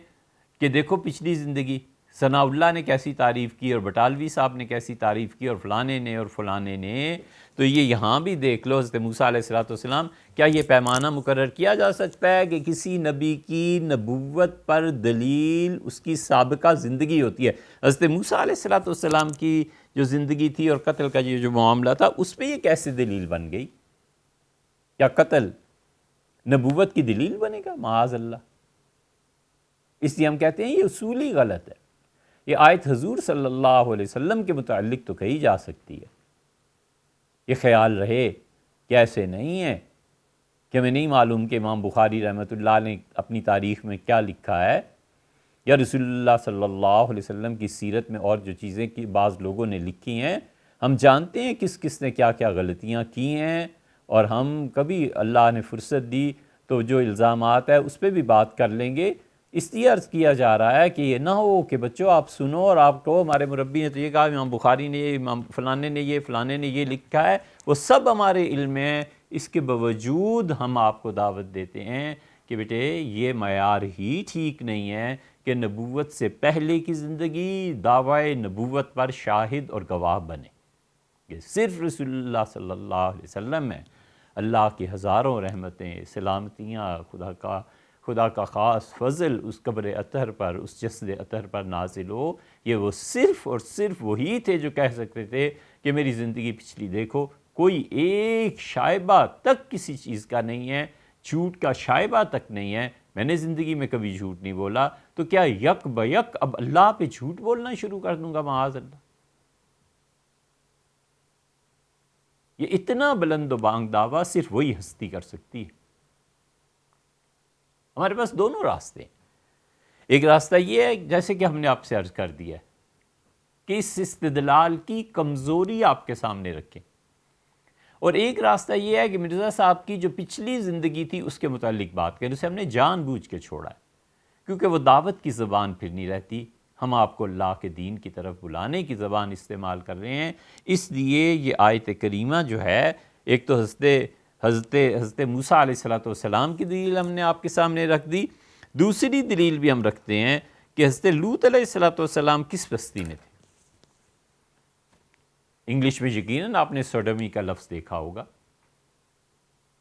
[SPEAKER 1] کہ دیکھو پچھلی زندگی ثناء اللہ نے کیسی تعریف کی اور بٹالوی صاحب نے کیسی تعریف کی اور فلانے نے اور فلانے نے، تو یہ یہاں بھی دیکھ لو حضرت موسیٰ علیہ السلام، کیا یہ پیمانہ مقرر کیا جا سکتا ہے کہ کسی نبی کی نبوت پر دلیل اس کی سابقہ زندگی ہوتی ہے؟ حضرت موسیٰ علیہ السلام کی جو زندگی تھی اور قتل کا یہ جو معاملہ تھا اس پہ یہ کیسے دلیل بن گئی؟ کیا قتل نبوت کی دلیل بنے گا؟ معاذ اللہ۔ اس لیے ہم کہتے ہیں یہ اصولی غلط ہے۔ یہ آیت حضور صلی اللہ علیہ وسلم کے متعلق تو کہی جا سکتی ہے، یہ خیال رہے کہ ایسے نہیں ہے کہ ہمیں نہیں معلوم کہ امام بخاری رحمۃ اللہ نے اپنی تاریخ میں کیا لکھا ہے، یا رسول اللہ صلی اللہ علیہ وسلم کی سیرت میں اور جو چیزیں کی بعض لوگوں نے لکھی ہیں، ہم جانتے ہیں کس کس نے کیا کیا غلطیاں کی ہیں، اور ہم کبھی اللہ نے فرصت دی تو جو الزامات ہے اس پہ بھی بات کر لیں گے۔ اس لیے عرض کیا جا رہا ہے کہ یہ نہ ہو کہ بچوں آپ سنو اور آپ کہو ہمارے مربی نے تو یہ کہا، امام بخاری نے یہ، امام فلانے نے یہ، فلانے نے یہ لکھا ہے، وہ سب ہمارے علم میں ہے۔ اس کے باوجود ہم آپ کو دعوت دیتے ہیں کہ بیٹے یہ معیار ہی ٹھیک نہیں ہے کہ نبوت سے پہلے کی زندگی دعوی نبوت پر شاہد اور گواہ بنے۔ یہ صرف رسول اللہ صلی اللہ علیہ وسلم میں اللہ کی ہزاروں رحمتیں، سلامتیاں، خدا کا خاص فضل اس قبر اطہر پر، اس جسد اطہر پر نازل ہو، یہ وہ صرف اور صرف وہی تھے جو کہہ سکتے تھے کہ میری زندگی پچھلی دیکھو، کوئی ایک شائبہ تک کسی چیز کا نہیں ہے، جھوٹ کا شائبہ تک نہیں ہے، میں نے زندگی میں کبھی جھوٹ نہیں بولا، تو کیا یک بیک اب اللہ پہ جھوٹ بولنا شروع کر دوں گا؟ معاذ اللہ۔ یہ اتنا بلند و بانگ دعویٰ صرف وہی ہستی کر سکتی ہے۔ ہمارے پاس دونوں راستے ہیں۔ ایک راستہ یہ ہے جیسے کہ ہم نے آپ سے عرض کر دیا ہے کہ اس استدلال کی کمزوری آپ کے سامنے رکھیں، اور ایک راستہ یہ ہے کہ مرزا صاحب کی جو پچھلی زندگی تھی اس کے متعلق بات کریں۔ اسے ہم نے جان بوجھ کے چھوڑا ہے کیونکہ وہ دعوت کی زبان پھر نہیں رہتی، ہم آپ کو اللہ کے دین کی طرف بلانے کی زبان استعمال کر رہے ہیں۔ اس لیے یہ آیت کریمہ جو ہے، ایک تو حضرت موسیٰ علیہ السلام کی دلیل ہم نے آپ کے سامنے رکھ دی، دوسری دلیل بھی ہم رکھتے ہیں کہ حضرت لوط علیہ السلام کس بستی میں تھے۔ انگلش میں یقیناً آپ نے سوڈومی کا لفظ دیکھا ہوگا،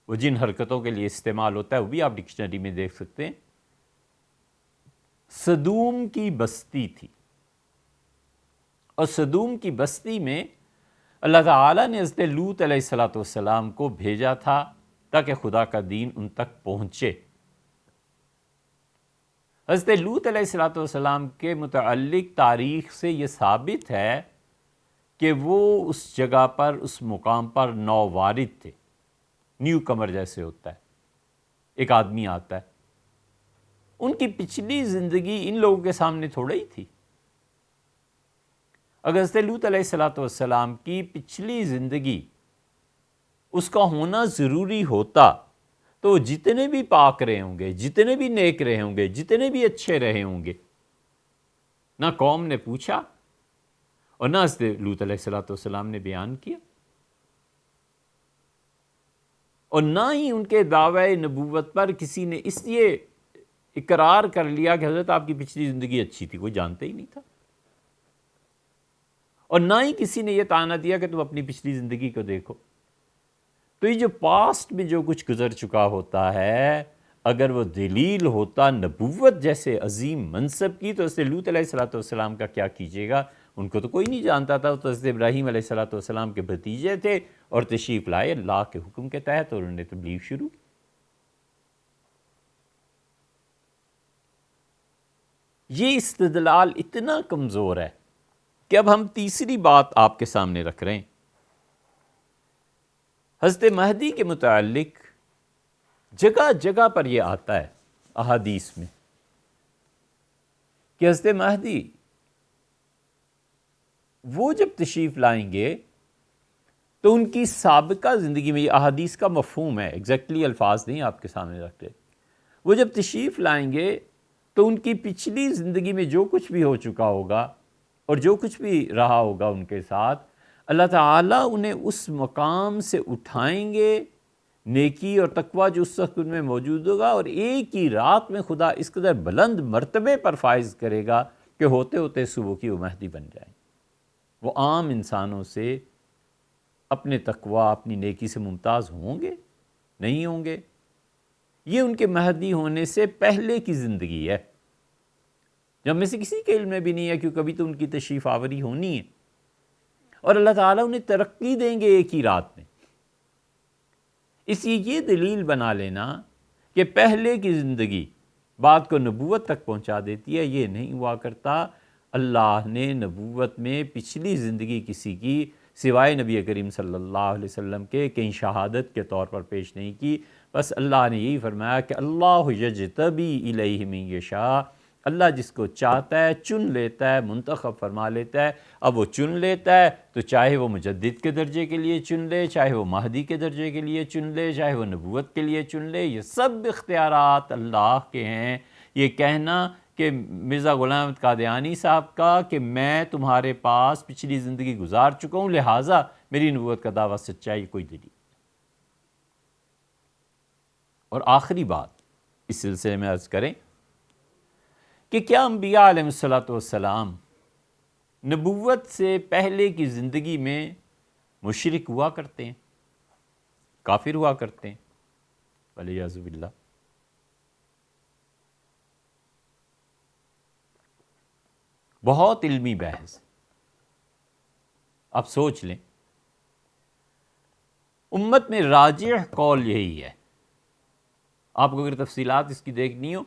[SPEAKER 1] وہ جن حرکتوں کے لیے استعمال ہوتا ہے وہ بھی آپ ڈکشنری میں دیکھ سکتے ہیں۔ سدوم کی بستی تھی، اور سدوم کی بستی میں اللہ تعالیٰ نے حضرت لوط علیہ السلام کو بھیجا تھا تاکہ خدا کا دین ان تک پہنچے۔ حضرت لوط علیہ السلام کے متعلق تاریخ سے یہ ثابت ہے کہ وہ اس جگہ پر، اس مقام پر نووارد تھے، نیو کمر جیسے ہوتا ہے، ایک آدمی آتا ہے۔ ان کی پچھلی زندگی ان لوگوں کے سامنے تھوڑا ہی تھی۔ اگر حضرت لوط علیہ السلام کی پچھلی زندگی اس کا ہونا ضروری ہوتا تو جتنے بھی پاک رہے ہوں گے، جتنے بھی نیک رہے ہوں گے، جتنے بھی اچھے رہے ہوں گے، نہ قوم نے پوچھا اور نہ حضرت لوط علیہ السلام نے بیان کیا، اور نہ ہی ان کے دعوی نبوت پر کسی نے اس لیے اقرار کر لیا کہ حضرت آپ کی پچھلی زندگی اچھی تھی، کوئی جانتا ہی نہیں تھا، اور نہ ہی کسی نے یہ طعنہ دیا کہ تم اپنی پچھلی زندگی کو دیکھو۔ تو یہ جو پاسٹ میں جو کچھ گزر چکا ہوتا ہے، اگر وہ دلیل ہوتا نبوت جیسے عظیم منصب کی، تو حضرت لوط علیہ السلام کا کیا کیجیے گا، ان کو تو کوئی نہیں جانتا تھا، وہ تو حضرت ابراہیم علیہ السلام کے بھتیجے تھے اور تشریف لائے اللہ کے حکم کے تحت اور انہوں نے تبلیغ شروع کی۔ یہ استدلال اتنا کمزور ہے کہ اب ہم تیسری بات آپ کے سامنے رکھ رہے ہیں۔ حضرت مہدی کے متعلق جگہ جگہ پر یہ آتا ہے احادیث میں کہ حضرت مہدی وہ جب تشریف لائیں گے تو ان کی سابقہ زندگی میں، یہ احادیث کا مفہوم ہے، ایگزیکٹلی الفاظ نہیں آپ کے سامنے رکھ رہے، وہ جب تشریف لائیں گے تو ان کی پچھلی زندگی میں جو کچھ بھی ہو چکا ہوگا اور جو کچھ بھی رہا ہوگا ان کے ساتھ، اللہ تعالیٰ انہیں اس مقام سے اٹھائیں گے، نیکی اور تقویٰ جو اس وقت ان میں موجود ہوگا، اور ایک ہی رات میں خدا اس قدر بلند مرتبے پر فائز کرے گا کہ ہوتے ہوتے صبح کی وہ مہدی بن جائیں۔ وہ عام انسانوں سے اپنے تقویٰ، اپنی نیکی سے ممتاز ہوں گے؟ نہیں ہوں گے۔ یہ ان کے مہدی ہونے سے پہلے کی زندگی ہے، جب میں سے کسی کے علم میں بھی نہیں ہے، کیونکہ کبھی تو ان کی تشریف آوری ہونی ہے، اور اللہ تعالیٰ انہیں ترقی دیں گے ایک ہی رات میں۔ اس لیے یہ دلیل بنا لینا کہ پہلے کی زندگی بات کو نبوت تک پہنچا دیتی ہے، یہ نہیں ہوا کرتا۔ اللہ نے نبوت میں پچھلی زندگی کسی کی سوائے نبی کریم صلی اللہ علیہ وسلم کے کہیں شہادت کے طور پر پیش نہیں کی، بس اللہ نے یہی فرمایا کہ اللہ یجتبی الیہ من یشاء، اللہ جس کو چاہتا ہے چن لیتا ہے، منتخب فرما لیتا ہے۔ اب وہ چن لیتا ہے تو چاہے وہ مجدد کے درجے کے لیے چن لے، چاہے وہ مہدی کے درجے کے لیے چن لے، چاہے وہ نبوت کے لیے چن لے، یہ سب اختیارات اللہ کے ہیں۔ یہ کہنا کہ مرزا غلام احمد قادیانی صاحب کا کہ میں تمہارے پاس پچھلی زندگی گزار چکا ہوں لہٰذا میری نبوت کا دعویٰ سچا ہے، یہ کوئی دلیل۔ اور آخری بات اس سلسلے میں عرض کریں کہ کیا انبیاء علیہ السلام نبوت سے پہلے کی زندگی میں مشرک ہوا کرتے ہیں، کافر ہوا کرتے ہیں؟ والعیاذ باللہ۔ بہت علمی بحث، آپ سوچ لیں۔ امت میں راجح قول یہی ہے، آپ کو اگر تفصیلات اس کی دیکھنی ہو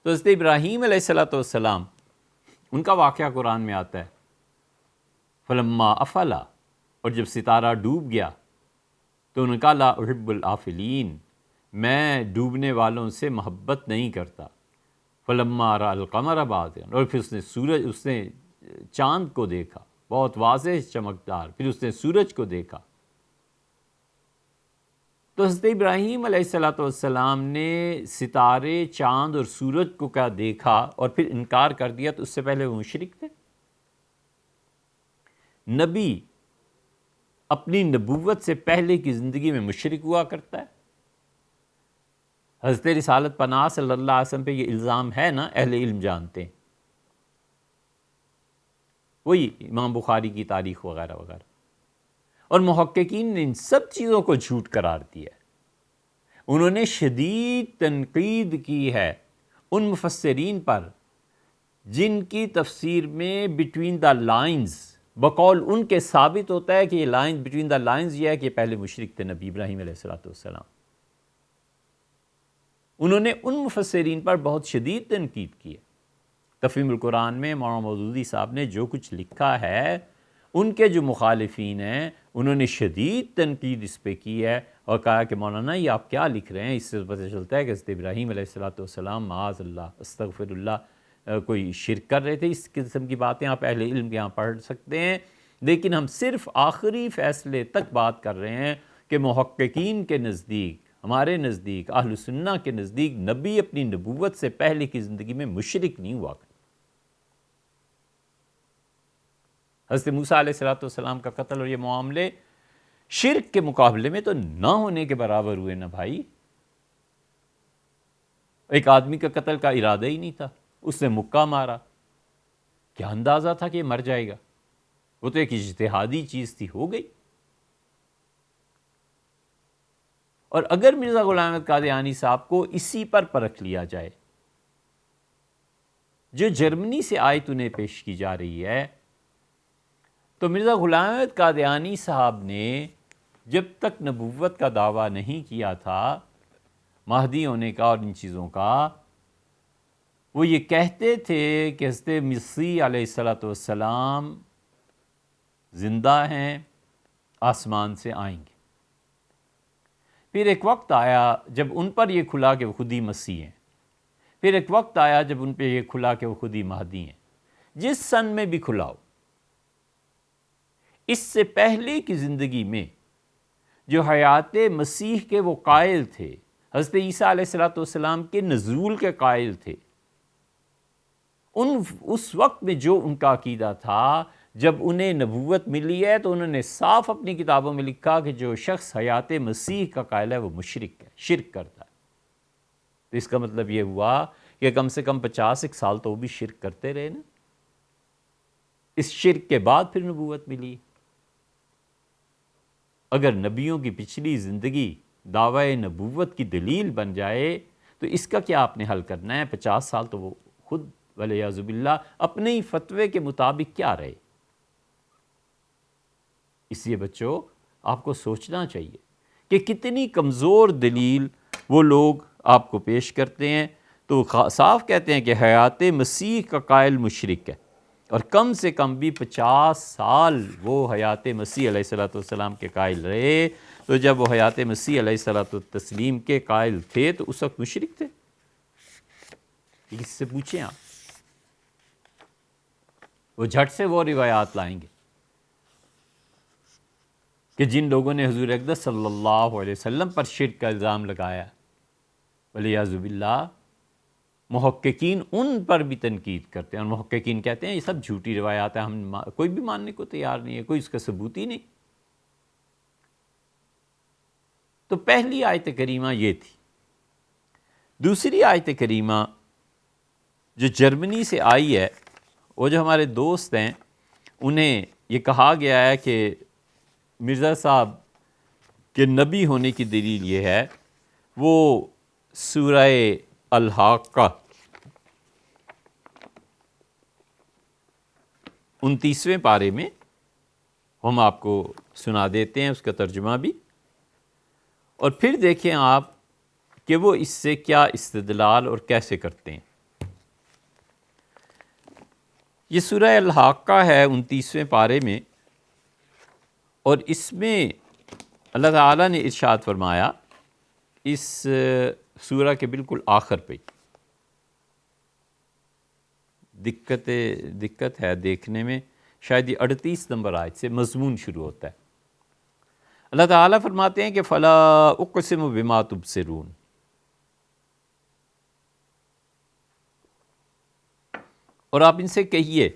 [SPEAKER 1] تو حضرت ابراہیم علیہ السلام ان کا واقعہ قرآن میں آتا ہے، فلما افلا، اور جب ستارہ ڈوب گیا تو انہوں نے کہا لا احب الافلین، میں ڈوبنے والوں سے محبت نہیں کرتا۔ فلما رأى القمر بازغا، اور پھر اس نے چاند کو دیکھا بہت واضح چمکدار، پھر اس نے سورج کو دیکھا۔ تو حضرت ابراہیم علیہ السلام نے ستارے، چاند اور سورج کو کیا دیکھا اور پھر انکار کر دیا، تو اس سے پہلے وہ مشرک تھے؟ نبی اپنی نبوت سے پہلے کی زندگی میں مشرک ہوا کرتا ہے؟ حضرت رسالت پناہ صلی اللہ علیہ وسلم پہ یہ الزام ہے نا، اہل علم جانتے ہیں، وہی امام بخاری کی تاریخ وغیرہ وغیرہ، اور محققین نے ان سب چیزوں کو جھوٹ قرار دیا ہے۔ انہوں نے شدید تنقید کی ہے ان مفسرین پر جن کی تفسیر میں بٹوین دا لائنز بقول ان کے ثابت ہوتا ہے کہ یہ لائن بٹوین دا لائنز یہ ہے کہ یہ پہلے مشرک تھے نبی ابراہیم علیہ السلام۔ انہوں نے ان مفسرین پر بہت شدید تنقید کی ہے۔ تفہیم القرآن میں مولانا مودودی صاحب نے جو کچھ لکھا ہے، ان کے جو مخالفین ہیں انہوں نے شدید تنقید اس پہ کی ہے اور کہا کہ مولانا یہ آپ کیا لکھ رہے ہیں، اس سے پتہ چلتا ہے کہ حضرت ابراہیم علیہ السلام معاذ اللہ استغفر اللہ کوئی شرک کر رہے تھے۔ اس قسم کی باتیں آپ اہل علم کے یہاں پڑھ سکتے ہیں، لیکن ہم صرف آخری فیصلے تک بات کر رہے ہیں کہ محققین کے نزدیک، ہمارے نزدیک، اہل سنہ کے نزدیک، نبی اپنی نبوت سے پہلے کی زندگی میں مشرک نہیں ہوا کرتا۔ حضرت موسیٰ علیہ السلام کا قتل اور یہ معاملے شرک کے مقابلے میں تو نہ ہونے کے برابر ہوئے نا بھائی۔ ایک آدمی کا قتل کا ارادہ ہی نہیں تھا، اس نے مکہ مارا، کیا اندازہ تھا کہ یہ مر جائے گا؟ وہ تو ایک اجتہادی چیز تھی، ہو گئی۔ اور اگر مرزا غلام احمد قادیانی صاحب کو اسی پر پرکھ لیا جائے، جو جرمنی سے آیت انہیں پیش کی جا رہی ہے تو مرزا غلام احمد قادیانی صاحب نے جب تک نبوت کا دعویٰ نہیں کیا تھا مہدی ہونے کا اور ان چیزوں کا، وہ یہ کہتے تھے کہ حضرت مسیح علیہ السلام زندہ ہیں، آسمان سے آئیں گے۔ پھر ایک وقت آیا جب ان پر یہ کھلا کہ وہ خود ہی مسیح ہیں، پھر ایک وقت آیا جب ان پہ یہ کھلا کہ وہ خود ہی مہدی ہیں۔ جس سن میں بھی کھلا ہو، اس سے پہلے کی زندگی میں جو حیات مسیح کے وہ قائل تھے، حضرت عیسیٰ علیہ السلام کے نزول کے قائل تھے، اس وقت میں جو ان کا عقیدہ تھا، جب انہیں نبوت ملی ہے تو انہوں نے صاف اپنی کتابوں میں لکھا کہ جو شخص حیات مسیح کا قائل ہے وہ مشرک ہے، شرک کرتا ہے۔ تو اس کا مطلب یہ ہوا کہ کم سے کم 50 سال تو وہ بھی شرک کرتے رہے نا۔ اس شرک کے بعد پھر نبوت ملی۔ اگر نبیوں کی پچھلی زندگی دعوی نبوت کی دلیل بن جائے تو اس کا کیا آپ نے حل کرنا ہے؟ 50 سال تو وہ خود والعیاذ باللہ اپنے ہی فتوے کے مطابق کیا رہے۔ اس لیے بچوں آپ کو سوچنا چاہیے کہ کتنی کمزور دلیل وہ لوگ آپ کو پیش کرتے ہیں۔ تو صاف کہتے ہیں کہ حیات مسیح کا قائل مشرک ہے، اور کم سے کم بھی 50 سال وہ حیات مسیح علیہ السلام کے قائل رہے۔ تو جب وہ حیات مسیح علیہ السلام کے قائل تھے تو اس وقت مشرک تھے؟ اس سے پوچھیں آپ، وہ جھٹ سے وہ روایات لائیں گے کہ جن لوگوں نے حضور اقدس صلی اللہ علیہ وسلم پر شرک کا الزام لگایا، والعیاذ باللہ محققین ان پر بھی تنقید کرتے ہیں، اور محققین کہتے ہیں یہ سب جھوٹی روایات ہیں، ہم کوئی بھی ماننے کو تیار نہیں ہے، کوئی اس کا ثبوت ہی نہیں۔ تو پہلی آیت کریمہ یہ تھی۔ دوسری آیت کریمہ جو جرمنی سے آئی ہے، وہ جو ہمارے دوست ہیں انہیں یہ کہا گیا ہے کہ مرزا صاحب کے نبی ہونے کی دلیل یہ ہے، وہ سورہ الحاقہ 29ویں پارے میں ہم آپ کو سنا دیتے ہیں اس کا ترجمہ بھی، اور پھر دیکھیں آپ کہ وہ اس سے کیا استدلال اور کیسے کرتے ہیں۔ یہ سورہ الحاقہ ہے 29ویں پارے میں، اور اس میں اللہ تعالیٰ نے ارشاد فرمایا اس سورہ کے بالکل آخر پہ، دقت ہے دیکھنے میں، شاید یہ 38 نمبر آیت سے مضمون شروع ہوتا ہے۔ اللہ تعالیٰ فرماتے ہیں کہ فَلَا أُقْسِمُ بِمَا تُبْصِرُونَ، اور آپ ان سے کہیے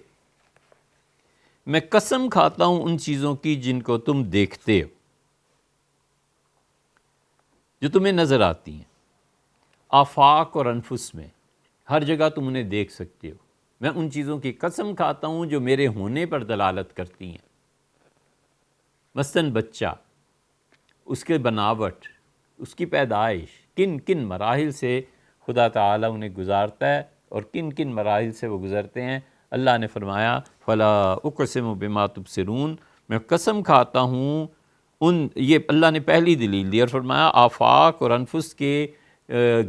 [SPEAKER 1] میں قسم کھاتا ہوں ان چیزوں کی جن کو تم دیکھتے ہو، جو تمہیں نظر آتی ہیں، آفاق اور انفس میں، ہر جگہ تم انہیں دیکھ سکتے ہو۔ میں ان چیزوں کی قسم کھاتا ہوں جو میرے ہونے پر دلالت کرتی ہیں، مثلاً بچہ، اس کے بناوٹ، اس کی پیدائش، کن کن مراحل سے خدا تعالیٰ انہیں گزارتا ہے اور کن کن مراحل سے وہ گزرتے ہیں۔ اللہ نے فرمایا فَلَا أُقْسِمُ بِمَا تُبْصِرُونَ، میں قسم کھاتا ہوں یہ اللہ نے پہلی دلیل دی، اور فرمایا آفاق اور انفس کے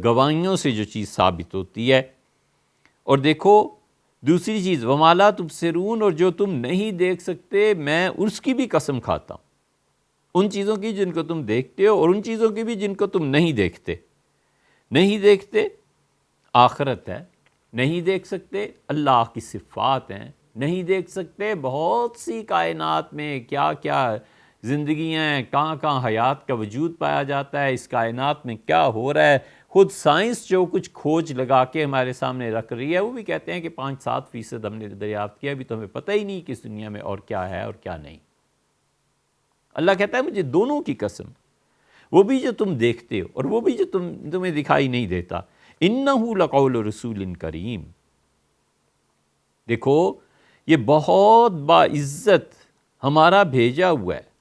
[SPEAKER 1] گواہیوں سے جو چیز ثابت ہوتی ہے۔ اور دیکھو دوسری چیز وَمَا لَا تُبْصِرُونَ، اور جو تم نہیں دیکھ سکتے میں اس کی بھی قسم کھاتا ہوں، ان چیزوں کی جن کو تم دیکھتے ہو اور ان چیزوں کی بھی جن کو تم نہیں دیکھتے۔ نہیں دیکھتے آخرت ہے، نہیں دیکھ سکتے اللہ کی صفات ہیں، نہیں دیکھ سکتے بہت سی کائنات میں کیا کیا زندگیاں ہیں، کہاں کہاں حیات کا وجود پایا جاتا ہے، اس کائنات میں کیا ہو رہا ہے۔ خود سائنس جو کچھ کھوج لگا کے ہمارے سامنے رکھ رہی ہے، وہ بھی کہتے ہیں کہ 5-7% ہم نے دریافت کیا، ابھی تو ہمیں پتہ ہی نہیں کہ اس دنیا میں اور کیا ہے اور کیا نہیں۔ اللہ کہتا ہے مجھے دونوں کی قسم، وہ بھی جو تم دیکھتے ہو اور وہ بھی جو تمہیں دکھائی نہیں دیتا۔ اِنَّهُ لَقَوْلُ رَسُولٍ کریم، دیکھو یہ بہت باعزت ہمارا بھیجا ہوا ہے،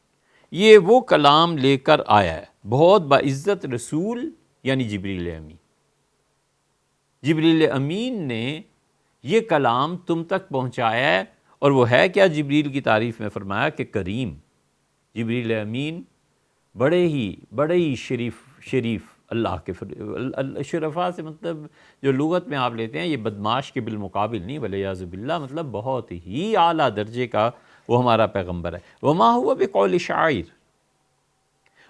[SPEAKER 1] یہ وہ کلام لے کر آیا ہے، بہت باعزت رسول یعنی جبریل امین۔ جبریل امین نے یہ کلام تم تک پہنچایا ہے، اور وہ ہے کیا؟ جبریل کی تعریف میں فرمایا کہ کریم، جبریل امین بڑے ہی شریف اللہ کے شرفاء سے مطلب جو لغت میں آپ لیتے ہیں یہ بدماش کے بالمقابل نہیں، ولیعذ باللہ، مطلب بہت ہی اعلیٰ درجے کا وہ ہمارا پیغمبر ہے۔ وما ہوا بقول شاعر،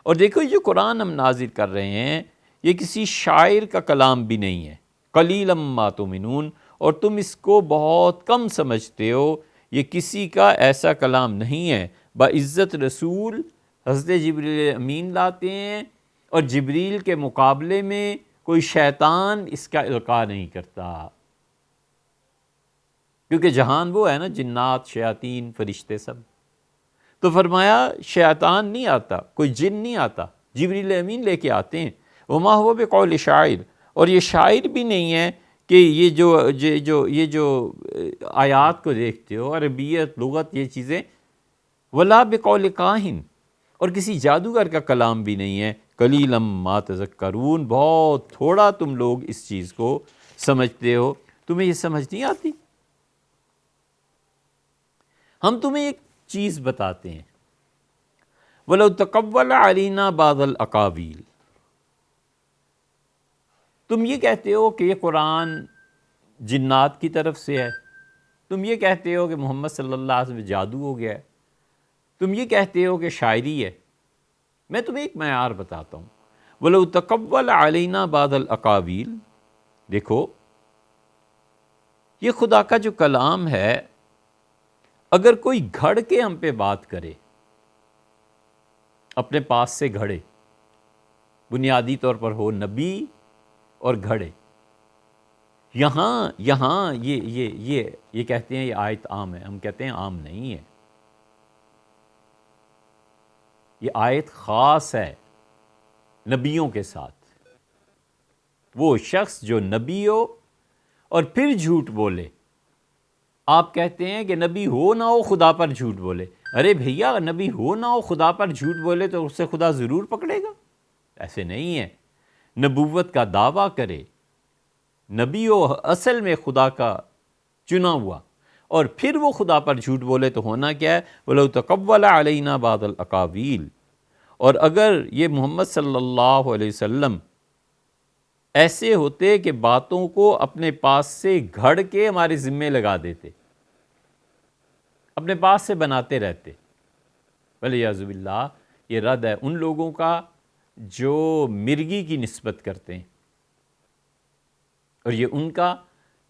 [SPEAKER 1] اور دیکھو یہ قرآن ہم نازل کر رہے ہیں، یہ کسی شاعر کا کلام بھی نہیں ہے، قلیلا ما تؤمنون، اور تم اس کو بہت کم سمجھتے ہو، یہ کسی کا ایسا کلام نہیں ہے۔ باعزت رسول حضرت جبریل امین لاتے ہیں، اور جبریل کے مقابلے میں کوئی شیطان اس کا القاء نہیں کرتا، کیونکہ جہان وہ ہے نا، جنات، شیاطین، فرشتے سب۔ تو فرمایا شیطان نہیں آتا، کوئی جن نہیں آتا، جبریل امین لے کے آتے ہیں۔ وما ہوا بقول شاعر، اور یہ شاعر بھی نہیں ہے کہ یہ جو آیات کو دیکھتے ہو، عربیت، لغت، یہ چیزیں، ولا بقول کاہن، اور کسی جادوگر کا کلام بھی نہیں ہے۔ قلیلا ما تذکرون، بہت تھوڑا تم لوگ اس چیز کو سمجھتے ہو، تمہیں یہ سمجھ نہیں آتی۔ ہم تمہیں ایک چیز بتاتے ہیں، وَلَوْ تَقَوَّلَ عَلَيْنَا بَعْضَ الْأَقَاوِيلِ، تم یہ کہتے ہو کہ یہ قرآن جنات کی طرف سے ہے، تم یہ کہتے ہو کہ محمد صلی اللہ علیہ وسلم جادو ہو گیا ہے، تم یہ کہتے ہو کہ شاعری ہے۔ میں تمہیں ایک معیار بتاتا ہوں، وَلَوْ تَقَوَّلَ عَلَيْنَا بَعْضَ الْأَقَاوِيلِ، دیکھو یہ خدا کا جو کلام ہے، اگر کوئی گھڑ کے ہم پہ بات کرے، اپنے پاس سے گھڑے، بنیادی طور پر ہو نبی اور گھڑے، یہاں یہ کہتے ہیں یہ آیت عام ہے، ہم کہتے ہیں عام نہیں ہے، یہ آیت خاص ہے نبیوں کے ساتھ۔ وہ شخص جو نبی ہو اور پھر جھوٹ بولے، آپ کہتے ہیں کہ نبی ہو نہ ہو خدا پر جھوٹ بولے، ارے بھیا نبی ہو نہ ہو خدا پر جھوٹ بولے تو اس سے خدا ضرور پکڑے گا؟ ایسے نہیں ہے۔ نبوت کا دعویٰ کرے، نبی ہو اصل میں خدا کا چنا ہوا، اور پھر وہ خدا پر جھوٹ بولے تو ہونا کیا ہے؟ وَلَوْ تَقَوَّلَ عَلَيْنَا بَعْضَ الْأَقَاوِيلِ، اور اگر یہ محمد صلی اللہ علیہ وسلم ایسے ہوتے کہ باتوں کو اپنے پاس سے گھڑ کے ہمارے ذمے لگا دیتے، اپنے پاس سے بناتے رہتے، وَلِعِیَاذُ بِاللَّہ، یہ رد ہے ان لوگوں کا جو مرغی کی نسبت کرتے ہیں، اور یہ ان کا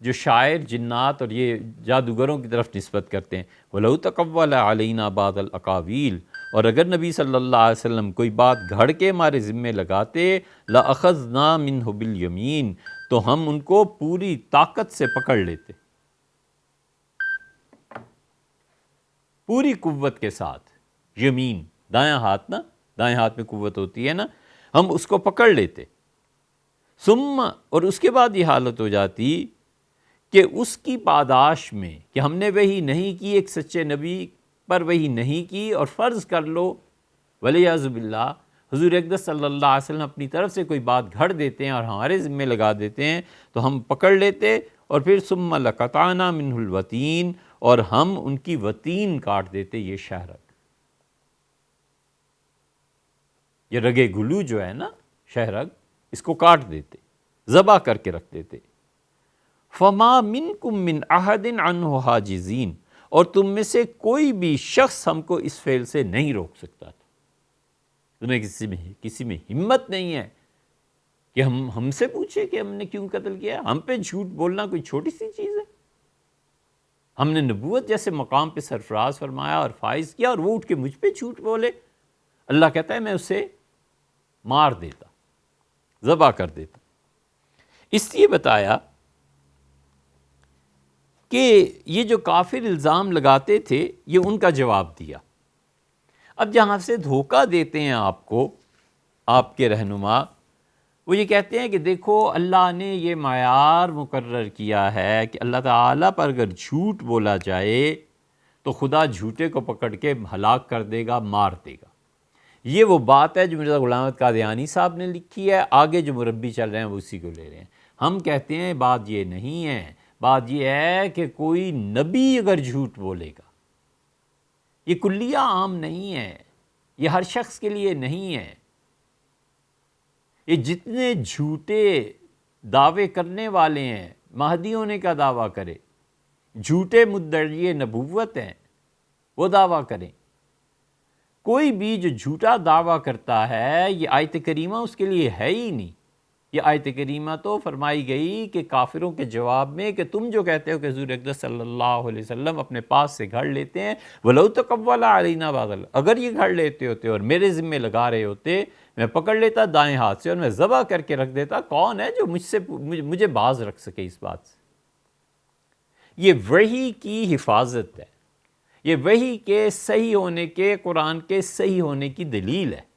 [SPEAKER 1] جو شاعر، جنات اور یہ جادوگروں کی طرف نسبت کرتے ہیں۔ وَلَوْ تَقَوَّلَ عَلَيْنَا بَعْضَ الْأَقَاوِيلِ، اور اگر نبی صلی اللہ علیہ وسلم کوئی بات گھڑ کے ہمارے ذمے لگاتے، لَأَخَذْنَا مِنْهُ بِالْيَمِينِ، تو ہم ان کو پوری طاقت سے پکڑ لیتے، پوری قوت کے ساتھ۔ یمین دایاں ہاتھ نا، دائیں ہاتھ میں قوت ہوتی ہے نا، ہم اس کو پکڑ لیتے۔ ثم، اور اس کے بعد یہ حالت ہو جاتی کہ اس کی پاداش میں کہ ہم نے وحی نہیں کی، ایک سچے نبی پر وحی نہیں کی، اور فرض کر لو ولیعذ باللہ حضور اقدس صلی اللہ علیہ وسلم اپنی طرف سے کوئی بات گھڑ دیتے ہیں اور ہمارے ذمے لگا دیتے ہیں، تو ہم پکڑ لیتے، اور پھر ثم لقطعنا منہ الوتین، اور ہم ان کی وتین کاٹ دیتے، یہ شہرگ، یہ رگے گلو جو ہے نا شہرگ، اس کو کاٹ دیتے، ذبح کر کے رکھ دیتے۔ فما منکم من احد عنہ حاجزین، اور تم میں سے کوئی بھی شخص ہم کو اس فعل سے نہیں روک سکتا تھا۔ تمہیں کسی میں ہمت نہیں ہے کہ ہم سے پوچھے کہ ہم نے کیوں قتل کیا؟ ہم پہ جھوٹ بولنا کوئی چھوٹی سی چیز ہے؟ ہم نے نبوت جیسے مقام پہ سرفراز فرمایا اور فائز کیا، اور وہ اٹھ کے مجھ پہ جھوٹ بولے؟ اللہ کہتا ہے میں اسے مار دیتا، ذبح کر دیتا۔ اس لیے بتایا کہ یہ جو کافر الزام لگاتے تھے، یہ ان کا جواب دیا۔ اب جہاں سے دھوکہ دیتے ہیں آپ کو آپ کے رہنما، وہ یہ کہتے ہیں کہ دیکھو اللہ نے یہ معیار مقرر کیا ہے کہ اللہ تعالیٰ پر اگر جھوٹ بولا جائے تو خدا جھوٹے کو پکڑ کے ہلاک کر دے گا، مار دے گا۔ یہ وہ بات ہے جو مرزا غلام احمد قادیانی صاحب نے لکھی ہے، آگے جو مربی چل رہے ہیں وہ اسی کو لے رہے ہیں۔ ہم کہتے ہیں بات یہ نہیں ہے، بات یہ ہے کہ کوئی نبی اگر جھوٹ بولے گا، یہ کلیہ عام نہیں ہے، یہ ہر شخص کے لیے نہیں ہے، یہ جتنے جھوٹے دعوے کرنے والے ہیں، مہدی ہونے کا دعویٰ کرے، جھوٹے مدعی نبوت ہیں، وہ دعویٰ کریں، کوئی بھی جو جھوٹا دعویٰ کرتا ہے یہ آیت کریمہ اس کے لیے ہے ہی نہیں۔ یہ آیت کریمہ تو فرمائی گئی کہ کافروں کے جواب میں کہ تم جو کہتے ہو کہ حضور اقدس صلی اللہ علیہ وسلم اپنے پاس سے گھڑ لیتے ہیں، وَلَوْ تَقَوَّلَ عَلَيْنَا بَعْضَ، اگر یہ گھڑ لیتے ہوتے اور میرے ذمہ لگا رہے ہوتے، میں پکڑ لیتا دائیں ہاتھ سے اور میں ذبح کر کے رکھ دیتا، کون ہے جو مجھے باز رکھ سکے اس بات سے؟ یہ وحی کی حفاظت ہے، یہ وحی کے صحیح ہونے کے، قرآن کے صحیح ہونے کی دلیل ہے،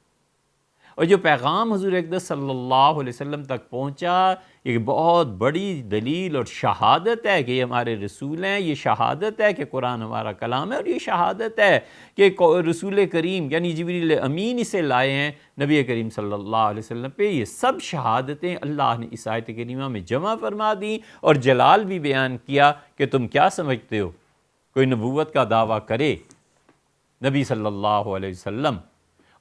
[SPEAKER 1] اور جو پیغام حضور اقدس صلی اللہ علیہ وسلم تک پہنچا یہ بہت بڑی دلیل اور شہادت ہے کہ یہ ہمارے رسول ہیں، یہ شہادت ہے کہ قرآن ہمارا کلام ہے، اور یہ شہادت ہے کہ رسول کریم یعنی جبریل امین اسے لائے ہیں نبی کریم صلی اللہ علیہ وسلم پہ۔ یہ سب شہادتیں اللہ نے اس آیت کریمہ میں جمع فرما دیں، اور جلال بھی بیان کیا کہ تم کیا سمجھتے ہو کوئی نبوت کا دعویٰ کرے نبی صلی اللہ علیہ وسلم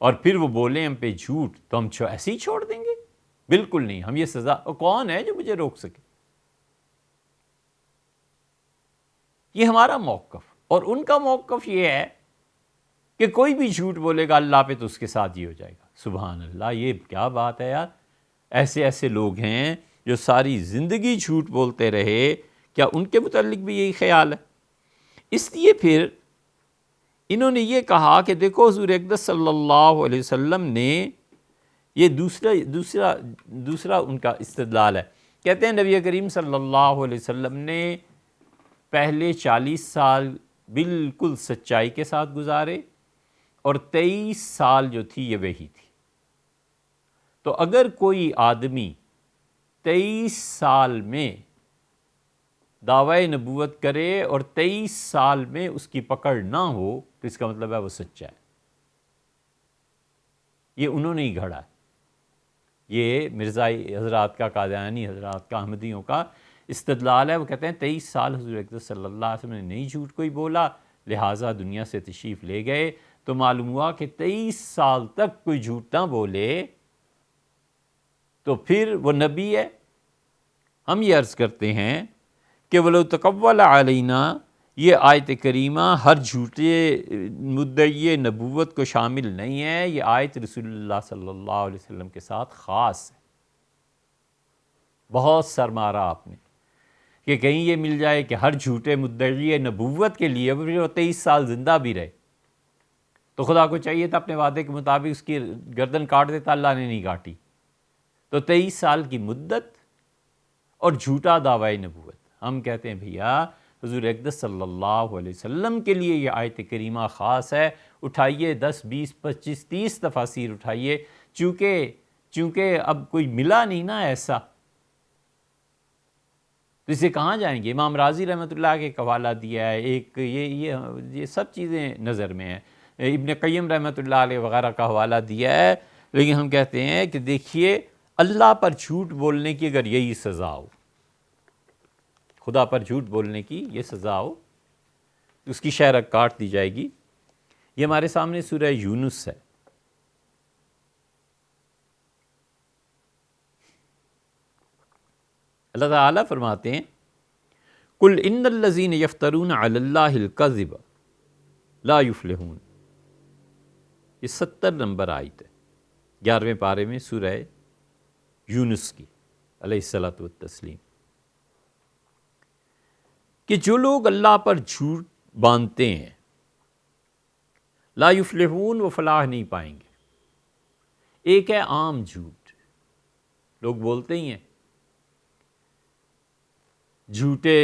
[SPEAKER 1] اور پھر وہ بولیں ہم پہ جھوٹ، تو ہم ایسے ہی چھوڑ دیں گے؟ بالکل نہیں، ہم یہ سزا، کون ہے جو مجھے روک سکے؟ یہ ہمارا موقف، اور ان کا موقف یہ ہے کہ کوئی بھی جھوٹ بولے گا اللہ پہ تو اس کے ساتھ یہ ہو جائے گا۔ سبحان اللہ، یہ کیا بات ہے یار! ایسے لوگ ہیں جو ساری زندگی جھوٹ بولتے رہے، کیا ان کے متعلق بھی یہی خیال ہے؟ اس لیے پھر انہوں نے یہ کہا کہ دیکھو حضور اقدس صلی اللہ علیہ وسلم نے یہ دوسرا ان کا استدلال ہے، کہتے ہیں نبی کریم صلی اللہ علیہ وسلم نے پہلے 40 سال بالکل سچائی کے ساتھ گزارے، اور 23 سال جو تھی یہ وحی تھی۔ تو اگر کوئی آدمی 23 سال میں دعوی نبوت کرے اور 23 سال میں اس کی پکڑ نہ ہو تو اس کا مطلب ہے وہ سچا ہے۔ یہ انہوں نے ہی گھڑا ہے، یہ مرزائی حضرات کا، قادیانی حضرات کا، احمدیوں کا استدلال ہے۔ وہ کہتے ہیں 23 سال حضور اقدس صلی اللہ علیہ وسلم نے نہیں جھوٹ کوئی بولا، لہٰذا دنیا سے تشریف لے گئے، تو معلوم ہوا کہ 23 سال تک کوئی جھوٹ نہ بولے تو پھر وہ نبی ہے۔ ہم یہ عرض کرتے ہیں کہ وَلَوْ تَقَوَّلَ عَلَيْنَا، یہ آیت کریمہ ہر جھوٹے مدعی نبوت کو شامل نہیں ہے، یہ آیت رسول اللہ صلی اللہ علیہ وسلم کے ساتھ خاص ہے۔ بہت سر مارا آپ نے کہ کہیں یہ مل جائے کہ ہر جھوٹے مدعی نبوت کے لیے وہ 23 سال زندہ بھی رہے، تو خدا کو چاہیے تھا اپنے وعدے کے مطابق اس کی گردن کاٹ دیتا، اللہ نے نہیں کاٹی۔ تو 23 سال کی مدت اور جھوٹا دعوی نبوت، ہم کہتے ہیں بھیا حضور اقدس صلی اللہ علیہ وسلم کے لیے یہ آیت کریمہ خاص ہے۔ اٹھائیے 10 20 25 30 تفاسیر اٹھائیے، چونکہ اب کوئی ملا نہیں نا ایسا، تو اسے کہاں جائیں گے؟ امام راضی رحمۃ اللہ کے حوالہ دیا ہے، ایک یہ سب چیزیں نظر میں ہیں، ابن قیم رحمۃ اللہ علیہ وغیرہ کا حوالہ دیا ہے، لیکن ہم کہتے ہیں کہ دیکھیے اللہ پر جھوٹ بولنے کی اگر یہی سزا ہو، خدا پر جھوٹ بولنے کی یہ سزا ہو، اس کی شہرت کاٹ دی جائے گی۔ یہ ہمارے سامنے سورہ یونس ہے، اللہ تعالیٰ فرماتے ہیں قُلْ إِنَّ الَّذِينَ يَفْتَرُونَ عَلَى اللَّهِ الْكَذِبَ لَا يُفْلِحُونَ، یہ 70 نمبر آیت ہے 11ویں پارے میں سورہ یونس کی علیہ الصلاۃ والتسلیم، کہ جو لوگ اللہ پر جھوٹ باندھتے ہیں لا یفلحون، وہ فلاح نہیں پائیں گے۔ ایک ہے عام جھوٹ، لوگ بولتے ہی ہیں جھوٹے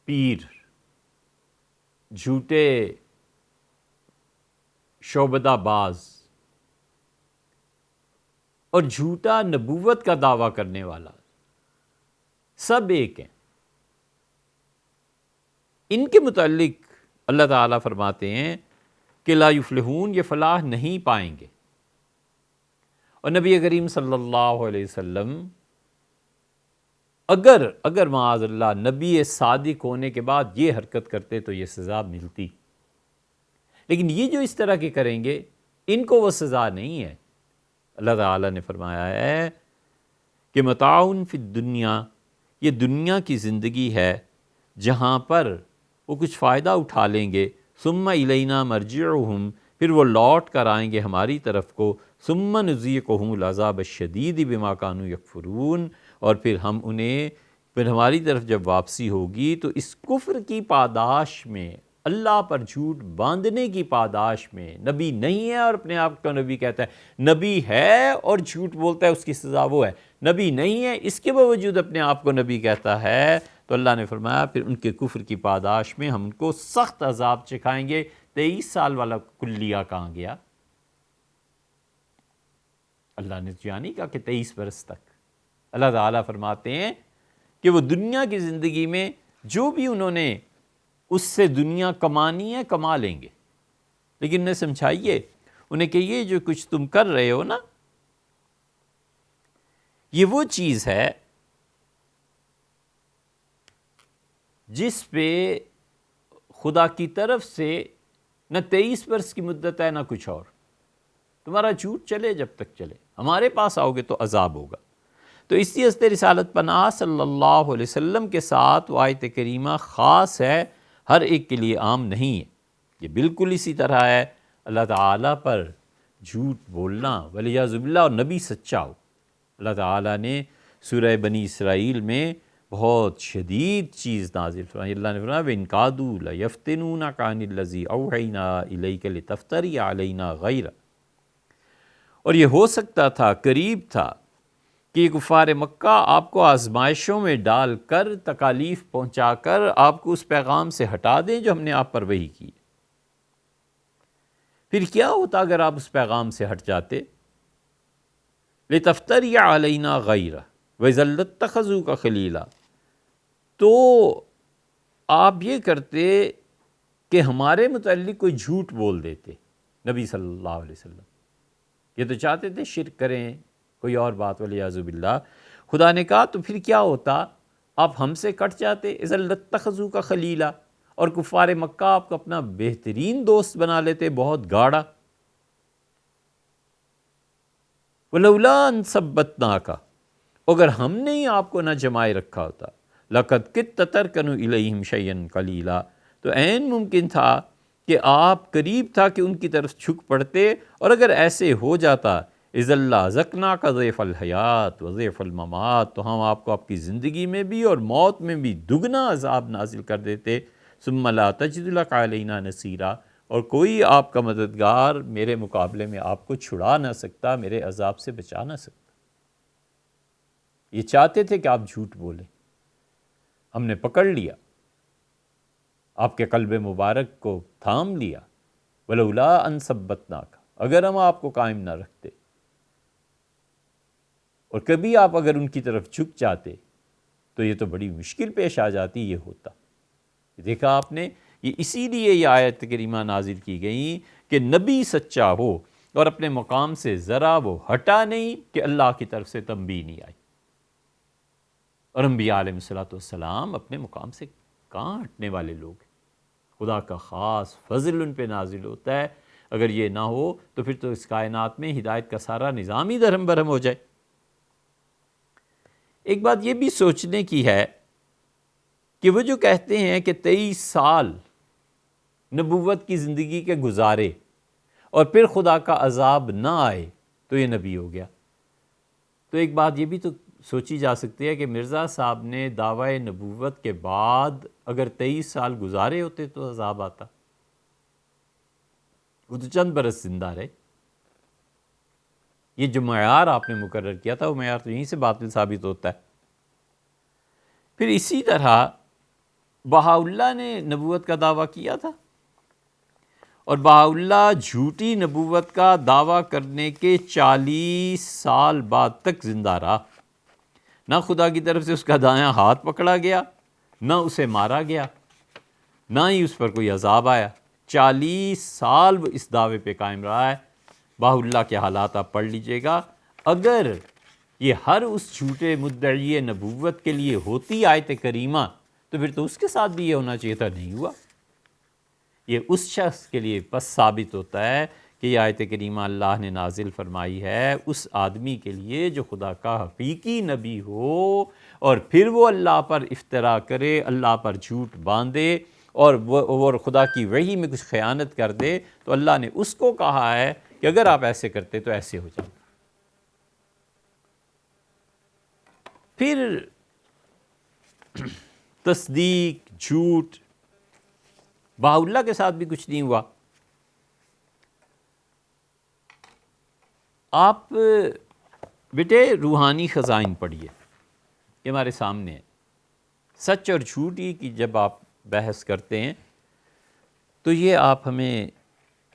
[SPEAKER 1] پیر، جھوٹے شعبدہ باز اور جھوٹا نبوت کا دعویٰ کرنے والا، سب ایک ہیں۔ ان کے متعلق اللہ تعالیٰ فرماتے ہیں کہ لا یفلحون، یہ فلاح نہیں پائیں گے۔ اور نبی کریم صلی اللہ علیہ وسلم اگر معاذ اللہ نبی صادق ہونے کے بعد یہ حرکت کرتے تو یہ سزا ملتی، لیکن یہ جو اس طرح کے کریں گے ان کو وہ سزا نہیں ہے۔ اللہ تعالیٰ نے فرمایا ہے کہ متاعن فی الدنیا، یہ دنیا کی زندگی ہے جہاں پر وہ کچھ فائدہ اٹھا لیں گے، ثم الینا مرجعہم، پھر وہ لوٹ کر آئیں گے ہماری طرف کو، ثم نذیقہم العذاب الشدید بما کانوا یکفرون، اور پھر ہماری طرف جب واپسی ہوگی تو اس کفر کی پاداش میں، اللہ پر جھوٹ باندھنے کی پاداش میں، نبی نہیں ہے اور اپنے آپ کو نبی کہتا ہے، نبی ہے اور جھوٹ بولتا ہے، اس کی سزا وہ ہے، نبی نہیں ہے اس کے باوجود اپنے آپ کو نبی کہتا ہے، تو اللہ نے فرمایا پھر ان کے کفر کی پاداش میں ہم ان کو سخت عذاب چکھائیں گے۔ 23 سال والا کلیہ کہاں گیا؟ اللہ نے جانی کہا کہ 23 برس تک۔ اللہ تعالیٰ فرماتے ہیں کہ وہ دنیا کی زندگی میں جو بھی انہوں نے اس سے دنیا کمانی ہے کما لیں گے، لیکن انہیں سمجھائیے، انہیں کہ یہ جو کچھ تم کر رہے ہو نا، یہ وہ چیز ہے جس پہ خدا کی طرف سے نہ 23 برس کی مدت ہے نہ کچھ اور، تمہارا جھوٹ چلے جب تک چلے، ہمارے پاس آؤ گے تو عذاب ہوگا۔ تو اس لیے حضرت رسالت پناہ صلی اللہ علیہ وسلم کے ساتھ وہ آیت کریمہ خاص ہے، ہر ایک کے لیے عام نہیں ہے۔ یہ بالکل اسی طرح ہے اللہ تعالیٰ پر جھوٹ بولنا والعیاذ باللہ، اور نبی سچا ہو۔ اللہ تعالیٰ نے سورہ بنی اسرائیل میں بہت شدید چیز نازل فرمائی۔ اللہ نے فرمایا وَإِن كَادُوا لَيَفْتِنُونَكَ عَنِ الَّذِي أَوْحَيْنَا إِلَيْكَ لِتَفْتَرِيَ عَلَيْنَا غَيْرَهُ، اور یہ ہو سکتا تھا، قریب تھا کہ یہ کفار مکہ آپ کو آزمائشوں میں ڈال کر، تکالیف پہنچا کر آپ کو اس پیغام سے ہٹا دیں جو ہم نے آپ پر وحی کی۔ پھر کیا ہوتا اگر آپ اس پیغام سے ہٹ جاتے؟ لِتَفْتَرِيَ عَلَيْنَا غَيْرَهُ وَإِذًا لَاتَّخَذُوكَ خَلِيلًا، تو آپ یہ کرتے کہ ہمارے متعلق کوئی جھوٹ بول دیتے نبی صلی اللہ علیہ وسلم۔ یہ تو چاہتے تھے شرک کریں، کوئی اور بات، والعیاذ باللہ۔ خدا نے کہا تو پھر کیا ہوتا، آپ ہم سے کٹ جاتے، اذا لاتخذوک خلیلا، اور کفار مکہ آپ کو اپنا بہترین دوست بنا لیتے، بہت گاڑا۔ ولولا ان ثبتناک، اگر ہم نے ہی آپ کو نہ جمائے رکھا ہوتا، لقد کدت ترکن الیہم شیئا قلیلا، تو عین ممکن تھا کہ آپ قریب تھا کہ ان کی طرف جھک پڑتے، اور اگر ایسے ہو جاتا اذا لأذقناک ضعف الحیات و ضعف الممات، تو ہم آپ کو آپ کی زندگی میں بھی اور موت میں بھی دگنا عذاب نازل کر دیتے۔ ثم لا تجد لک علینا نصیرا، اور کوئی آپ کا مددگار میرے مقابلے میں آپ کو چھڑا نہ سکتا، میرے عذاب سے بچا نہ سکتا۔ یہ چاہتے تھے کہ آپ جھوٹ بولیں، ہم نے پکڑ لیا، آپ کے قلب مبارک کو تھام لیا۔ ولولا ان ثبتناک، اگر ہم آپ کو قائم نہ رکھتے، اور کبھی آپ اگر ان کی طرف جھک جاتے تو یہ تو بڑی مشکل پیش آ جاتی، یہ ہوتا۔ دیکھا آپ نے، یہ اسی لیے یہ آیت کریمہ نازل کی گئی کہ نبی سچا ہو اور اپنے مقام سے ذرا وہ ہٹا نہیں کہ اللہ کی طرف سے تنبیہ نہیں آئی۔ اور انبیاء علیہ السلام اپنے مقام سے کہاں ہٹنے والے لوگ ہیں، خدا کا خاص فضل ان پہ نازل ہوتا ہے۔ اگر یہ نہ ہو تو پھر تو اس کائنات میں ہدایت کا سارا نظام ہی درہم برہم ہو جائے۔ ایک بات یہ بھی سوچنے کی ہے کہ وہ جو کہتے ہیں کہ 23 سال نبوت کی زندگی کے گزارے اور پھر خدا کا عذاب نہ آئے تو یہ نبی ہو گیا، تو ایک بات یہ بھی تو سوچی جا سکتی ہے کہ مرزا صاحب نے دعوی نبوت کے بعد اگر 23 سال گزارے ہوتے تو عذاب آتا، وہ تو چند برس زندہ رہے۔ یہ جو معیار آپ نے مقرر کیا تھا وہ معیار تو یہیں سے باطل ثابت ہوتا ہے۔ پھر اسی طرح بہاءاللہ نے نبوت کا دعویٰ کیا تھا، اور بہاءاللہ جھوٹی نبوت کا دعویٰ کرنے کے 40 سال بعد تک زندہ رہا، نہ خدا کی طرف سے اس کا دایاں ہاتھ پکڑا گیا، نہ اسے مارا گیا، نہ ہی اس پر کوئی عذاب آیا۔ 40 سال وہ اس دعوے پہ قائم رہا ہے۔ بہاءاللہ کے حالات آپ پڑھ لیجئے گا۔ اگر یہ ہر اس جھوٹے مدعی نبوت کے لیے ہوتی آیت کریمہ تو پھر تو اس کے ساتھ بھی یہ ہونا چاہیے تھا، نہیں ہوا۔ یہ اس شخص کے لیے پس ثابت ہوتا ہے کہ یہ آیت کریمہ اللہ نے نازل فرمائی ہے اس آدمی کے لیے جو خدا کا حقیقی نبی ہو، اور پھر وہ اللہ پر افترا کرے، اللہ پر جھوٹ باندھے اور خدا کی وحی میں کچھ خیانت کر دے، تو اللہ نے اس کو کہا ہے کہ اگر آپ ایسے کرتے تو ایسے ہو جائے۔ پھر تصدیق، جھوٹ، بہاء اللہ کے ساتھ بھی کچھ نہیں ہوا۔ آپ بیٹے روحانی خزائن پڑھیے، یہ ہمارے سامنے ہے۔ سچ اور جھوٹی کی جب آپ بحث کرتے ہیں تو یہ آپ ہمیں،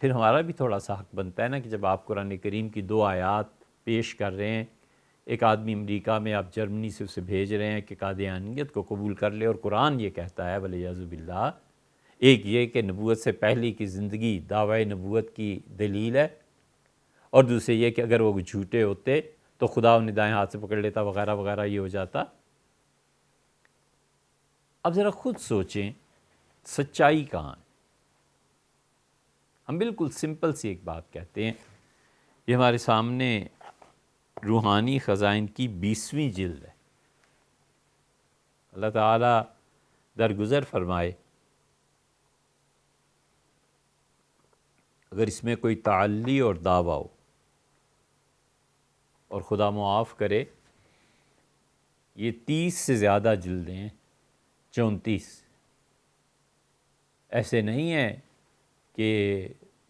[SPEAKER 1] پھر ہمارا بھی تھوڑا سا حق بنتا ہے نا کہ جب آپ قرآن کریم کی 2 آیات پیش کر رہے ہیں، ایک آدمی امریکہ میں، آپ جرمنی سے اسے بھیج رہے ہیں کہ قادیانیت کو قبول کر لے، اور قرآن یہ کہتا ہے وَالْعِیَاذُ بِاللَّہ، ایک یہ کہ نبوت سے پہلے کی زندگی دعوی نبوت کی دلیل ہے، اور دوسرے یہ کہ اگر وہ جھوٹے ہوتے تو خدا انہیں دائیں ہاتھ سے پکڑ لیتا وغیرہ وغیرہ، یہ ہو جاتا۔ اب ذرا خود سوچیں سچائی کہاں ہے؟ ہم بالکل سمپل سی ایک بات کہتے ہیں، یہ ہمارے سامنے روحانی خزائن کی 20ویں جلد ہے۔ اللہ تعالیٰ درگزر فرمائے اگر اس میں کوئی تعلی اور دعویٰ ہو، اور خدا معاف کرے یہ 30 سے زیادہ جلدیں ہیں، 34۔ ایسے نہیں ہے کہ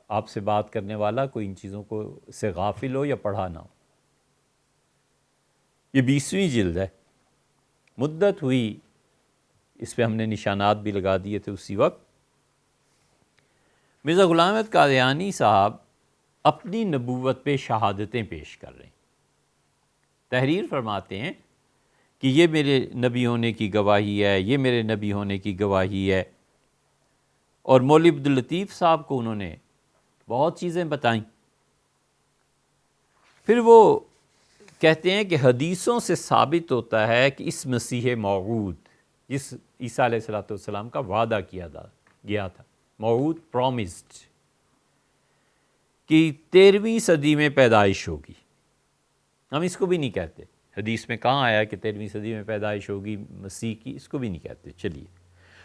[SPEAKER 1] آپ سے بات کرنے والا کوئی ان چیزوں کو سے غافل ہو یا پڑھا نہ ہو۔ یہ 20ویں جلد ہے، مدت ہوئی اس پہ ہم نے نشانات بھی لگا دیے تھے اسی وقت۔ مرزا غلام احمد قادیانی صاحب اپنی نبوت پہ شہادتیں پیش کر رہے ہیں، تحریر فرماتے ہیں کہ یہ میرے نبی ہونے کی گواہی ہے، یہ میرے نبی ہونے کی گواہی ہے، اور مولوی عبداللطیف صاحب کو انہوں نے بہت چیزیں بتائیں۔ پھر وہ کہتے ہیں کہ حدیثوں سے ثابت ہوتا ہے کہ اس مسیح موعود، جس عیسیٰ علیہ السلام کا وعدہ کیا گیا تھا، موعود پرومسڈ، کہ 13ویں صدی میں پیدائش ہوگی۔ ہم اس کو بھی نہیں کہتے، حدیث میں کہاں آیا کہ 13ویں صدی میں پیدائش ہوگی مسیح کی، اس کو بھی نہیں کہتے۔ چلیے،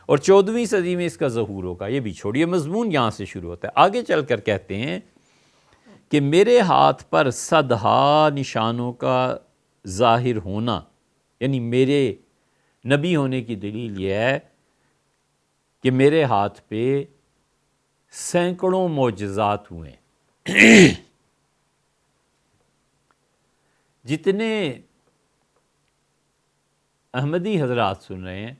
[SPEAKER 1] اور 14ویں صدی میں اس کا ظہور ہوگا، یہ بھی چھوڑیے، مضمون یہاں سے شروع ہوتا ہے۔ آگے چل کر کہتے ہیں کہ میرے ہاتھ پر 100 نشانوں کا ظاہر ہونا، یعنی میرے نبی ہونے کی دلیل یہ ہے کہ میرے ہاتھ پہ سینکڑوں معجزات ہوئے ہیں۔ جتنے احمدی حضرات سن رہے ہیں،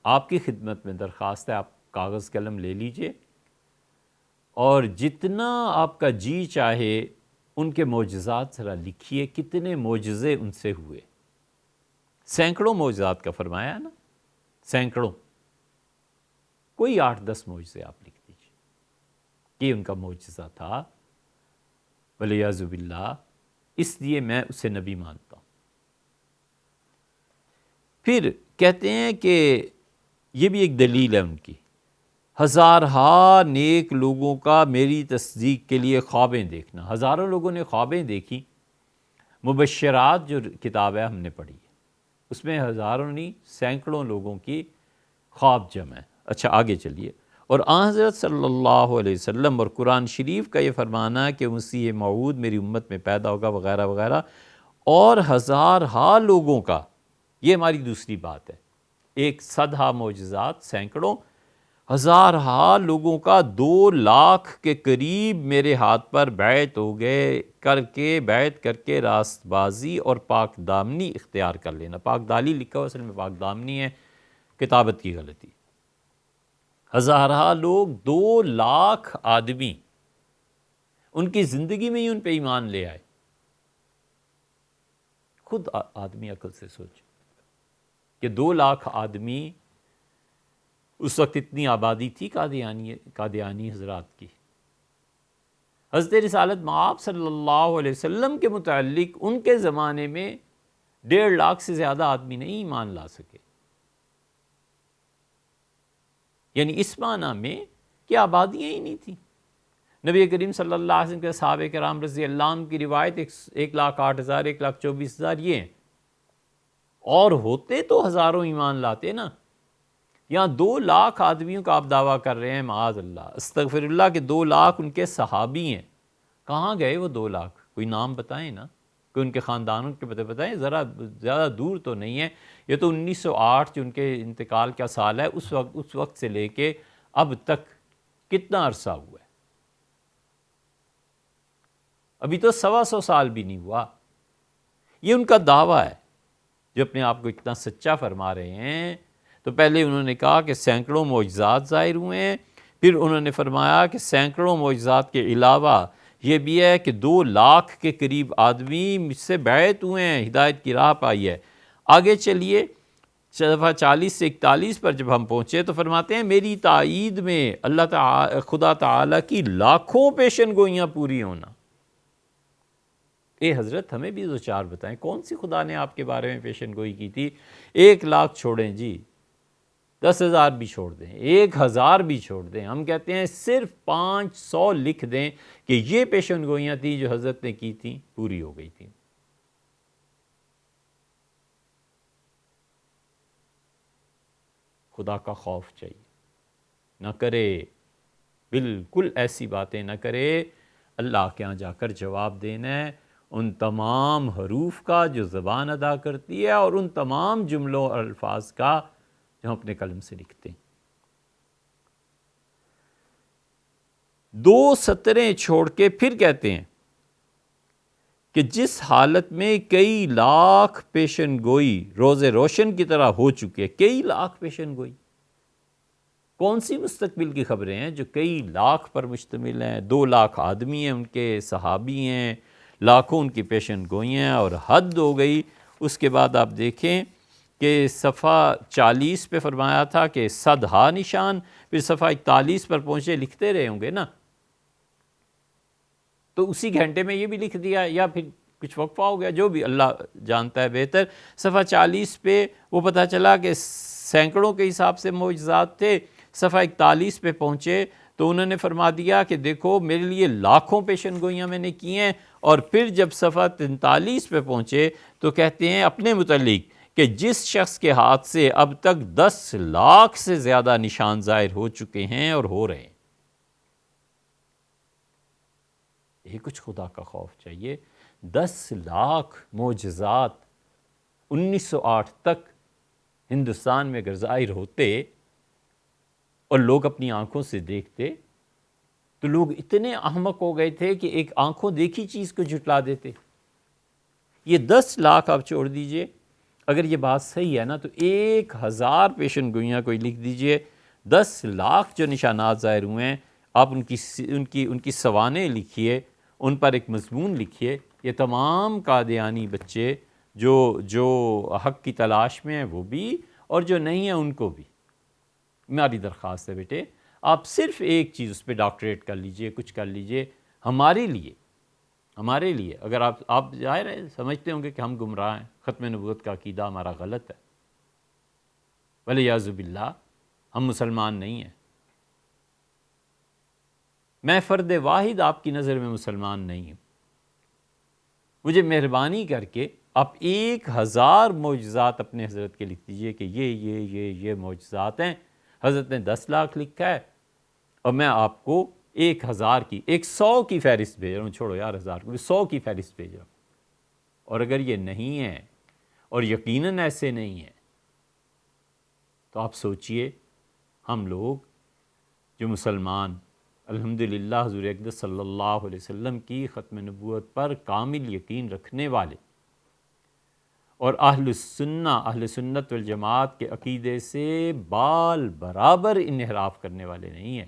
[SPEAKER 1] آپ کی خدمت میں درخواست ہے، آپ کاغذ قلم لے لیجئے، اور جتنا آپ کا جی چاہے ان کے معجزات ذرا لکھیے، کتنے معجزے ان سے ہوئے۔ سینکڑوں معجزات کا فرمایا ہے نا، سینکڑوں، کوئی 8-10 معجزے آپ لکھ دیجیے کہ ان کا معجزہ تھا، والعیاذ باللہ، اس لیے میں اسے نبی مانتا ہوں۔ پھر کہتے ہیں کہ یہ بھی ایک دلیل ہے ان کی، ہزارہا نیک لوگوں کا میری تصدیق کے لیے خوابیں دیکھنا۔ ہزاروں لوگوں نے خوابیں دیکھی۔ مبشرات جو کتاب ہے ہم نے پڑھی ہے، اس میں ہزاروں نہیں سینکڑوں لوگوں کی خواب جمع ہے۔ اچھا آگے چلیے، اور آن حضرت صلی اللہ علیہ وسلم اور قرآن شریف کا یہ فرمانا کہ مسیح موعود میری امت میں پیدا ہوگا وغیرہ وغیرہ، اور ہزارہا لوگوں کا، یہ ہماری دوسری بات ہے۔ ایک 100 معجزات، سینکڑوں، ہزارہا لوگوں کا 2 لاکھ کے قریب میرے ہاتھ پر بیعت ہو گئے، بیعت کر کے راست بازی اور پاک دامنی اختیار کر لینا۔ پاک دالی لکھا ہو، اصل میں پاک دامنی ہے، کتابت کی غلطی۔ ہزارہا لوگ، 2 لاکھ آدمی ان کی زندگی میں ہی ان پہ ایمان لے آئے۔ خود آدمی عقل سے سوچ کہ 2 لاکھ آدمی، اس وقت اتنی آبادی تھی قادیانی حضرات کی، حضرت رسالت مآب صلی اللہ علیہ وسلم کے متعلق ان کے زمانے میں 1.5 لاکھ سے زیادہ آدمی نہیں ایمان لا سکے، یعنی اس معنی میں کہ آبادیاں ہی نہیں تھیں۔ نبی کریم صلی اللہ علیہ وسلم کے صحابہ کرام رضی اللہ عنہ کی روایت 1,08,000 1,24,000 یہ ہیں، اور ہوتے تو ہزاروں ایمان لاتے نا۔ یہاں 2 لاکھ آدمیوں کا آپ دعویٰ کر رہے ہیں، معاذ اللہ، استغفر اللہ، کہ 2 لاکھ ان کے صحابی ہیں۔ کہاں گئے وہ 2 لاکھ؟ کوئی نام بتائیں نا، کوئی ان کے خاندانوں کے پتہ بتائیں، ذرا زیادہ دور تو نہیں ہے۔ یہ تو 1908 جو ان کے انتقال کا سال ہے، اس وقت سے لے کے اب تک کتنا عرصہ ہوا ہے؟ ابھی تو 125 سال بھی نہیں ہوا۔ یہ ان کا دعویٰ ہے جو اپنے آپ کو اتنا سچا فرما رہے ہیں۔ تو پہلے انہوں نے کہا کہ سینکڑوں معجزات ظاہر ہوئے ہیں، پھر انہوں نے فرمایا کہ سینکڑوں معجزات کے علاوہ یہ بھی ہے کہ 2 لاکھ کے قریب آدمی مجھ سے بیعت ہوئے ہیں، ہدایت کی راہ پائی ہے۔ آگے چلیے صفحہ 40 سے 41 پر جب ہم پہنچے تو فرماتے ہیں میری تائید میں اللہ تعالی خدا تعالیٰ کی لاکھوں پیشن گوئیاں پوری ہونا۔ اے حضرت ہمیں بھی 2-4 بتائیں، کون سی خدا نے آپ کے بارے میں پیشن گوئی کی تھی؟ 1 لاکھ چھوڑیں جی، 10,000 بھی چھوڑ دیں، 1,000 بھی چھوڑ دیں، ہم کہتے ہیں صرف 500 لکھ دیں کہ یہ پیشن گوئیاں تھیں جو حضرت نے کی تھیں، پوری ہو گئی تھیں۔ خدا کا خوف چاہیے، نہ کرے، بالکل ایسی باتیں نہ کرے۔ اللہ کے ہاں جا کر جواب دینا ہے ان تمام حروف کا جو زبان ادا کرتی ہے، اور ان تمام جملوں اور الفاظ کا جو ہم اپنے قلم سے لکھتے ہیں۔ 2 سطریں چھوڑ کے پھر کہتے ہیں کہ جس حالت میں کئی لاکھ پیشن گوئی روز روشن کی طرح ہو چکے، کئی لاکھ پیشن گوئی، کون سی مستقبل کی خبریں ہیں جو کئی لاکھ پر مشتمل ہیں؟ 2 لاکھ آدمی ہیں، ان کے صحابی ہیں، لاکھوں ان کی پیشن گوئی ہیں، اور حد ہو گئی۔ اس کے بعد آپ دیکھیں کہ صفحہ 40 پہ فرمایا تھا کہ 100 ہا نشان، پھر صفحہ 41 پر پہنچے، لکھتے رہے ہوں گے نا، تو اسی گھنٹے میں یہ بھی لکھ دیا یا پھر کچھ وقفہ ہو گیا، جو بھی اللہ جانتا ہے بہتر۔ صفحہ 40 پہ وہ پتہ چلا کہ سینکڑوں کے حساب سے معجزات تھے۔ صفحہ 41 پہ پہنچے تو انہوں نے فرما دیا کہ دیکھو میرے لیے لاکھوں پیشن گوئیاں میں نے کی ہیں، اور پھر جب صفحہ 43 پہ پہنچے تو کہتے ہیں اپنے متعلق کہ جس شخص کے ہاتھ سے اب تک 10 لاکھ سے زیادہ نشان ظاہر ہو چکے ہیں اور ہو رہے ہیں۔ یہ کچھ خدا کا خوف چاہیے۔ 10 لاکھ معجزات 1908 تک ہندوستان میں اگر ظاہر ہوتے اور لوگ اپنی آنکھوں سے دیکھتے تو لوگ اتنے احمق ہو گئے تھے کہ ایک آنکھوں دیکھی چیز کو جھٹلا دیتے۔ یہ 10 لاکھ آپ چھوڑ دیجئے، اگر یہ بات صحیح ہے نا تو 1,000 پیشن گوئیاں کوئی لکھ دیجئے، 10 لاکھ جو نشانات ظاہر ہوئے ہیں، آپ ان کی سوانح لکھیے، ان پر ایک مضمون لکھیے۔ یہ تمام قادیانی بچے جو حق کی تلاش میں ہیں وہ بھی، اور جو نہیں ہیں ان کو بھی میری درخواست ہے بیٹے، آپ صرف ایک چیز اس پہ ڈاکٹریٹ کر لیجئے، کچھ کر لیجئے ہمارے لیے۔ اگر آپ ظاہر ہے سمجھتے ہوں گے کہ ہم گمراہ ہیں، ختم نبوت کا عقیدہ ہمارا غلط ہے، وَلِعِیَاذُ بِاللَّہ ہم مسلمان نہیں ہیں، میں فرد واحد آپ کی نظر میں مسلمان نہیں ہوں، مجھے مہربانی کر کے آپ 1,000 معجزات اپنے حضرت کے لکھ دیجئے کہ یہ معجزات ہیں۔ حضرت نے 10 لاکھ لکھا ہے، اور میں آپ کو 1,000 کی 100 کی فہرست بھیج رہا ہوں، چھوڑو یار 1000 کو، 100 کی فہرست بھیج رہا ہوں۔ اور اگر یہ نہیں ہے، اور یقیناً ایسے نہیں ہیں، تو آپ سوچئے ہم لوگ جو مسلمان الحمدللہ حضور اقدس صلی اللہ علیہ وسلم کی ختم نبوت پر کامل یقین رکھنے والے، اور اہل سنت والجماعت کے عقیدے سے بال برابر انحراف کرنے والے نہیں ہیں،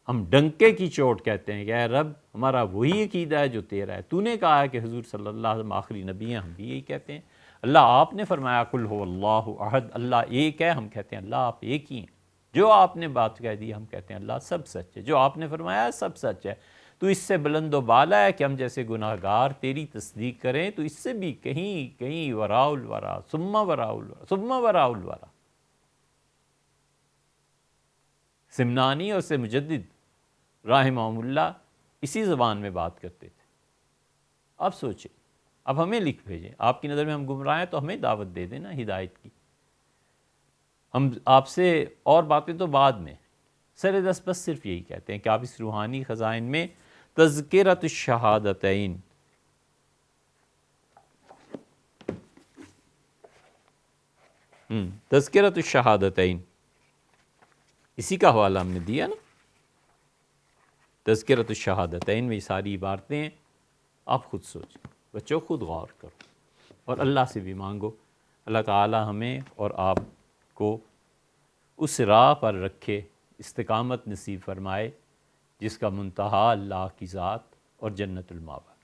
[SPEAKER 1] ہم ڈنکے کی چوٹ کہتے ہیں کہ اے رب ہمارا وہی عقیدہ ہے جو تیرا ہے، تو نے کہا ہے کہ حضور صلی اللہ علیہ وسلم آخری نبی ہیں، ہم بھی یہی کہتے ہیں۔ اللہ آپ نے فرمایا قل هو اللہ احد، اللہ ایک ہے، ہم کہتے ہیں اللہ آپ ایک ہی ہیں، جو آپ نے بات کہہ دی ہم کہتے ہیں اللہ سب سچ ہے، جو آپ نے فرمایا سب سچ ہے۔ تو اس سے بلند و بالا ہے کہ ہم جیسے گناہ گار تیری تصدیق کریں، تو اس سے بھی کہیں کہیں وراء الورا ثم وراء الورا ثم وراء الورا۔ سمنانی اور سے مجدد رحمہم اللہ اسی زبان میں بات کرتے تھے۔ اب سوچیں، اب ہمیں لکھ بھیجیں، آپ کی نظر میں ہم گمراہ ہیں تو ہمیں دعوت دے دیں نا ہدایت کی۔ ہم آپ سے اور باتیں تو بعد میں، سر دست بس صرف یہی کہتے ہیں کہ آپ اس روحانی خزائن میں تذکرۃ الشہادتین، تذکرۃ الشہادتین، اسی کا حوالہ ہم نے دیا نا، تذکرۃ الشہادتین میں یہ ساری عبارتیں ہیں۔ آپ خود سوچیں بچوں، خود غور کرو اور اللہ سے بھی مانگو اللہ تعالی ہمیں اور آپ کو اس راہ پر رکھے، استقامت نصیب فرمائے جس کا منتہا اللہ کی ذات اور جنت المأویٰ۔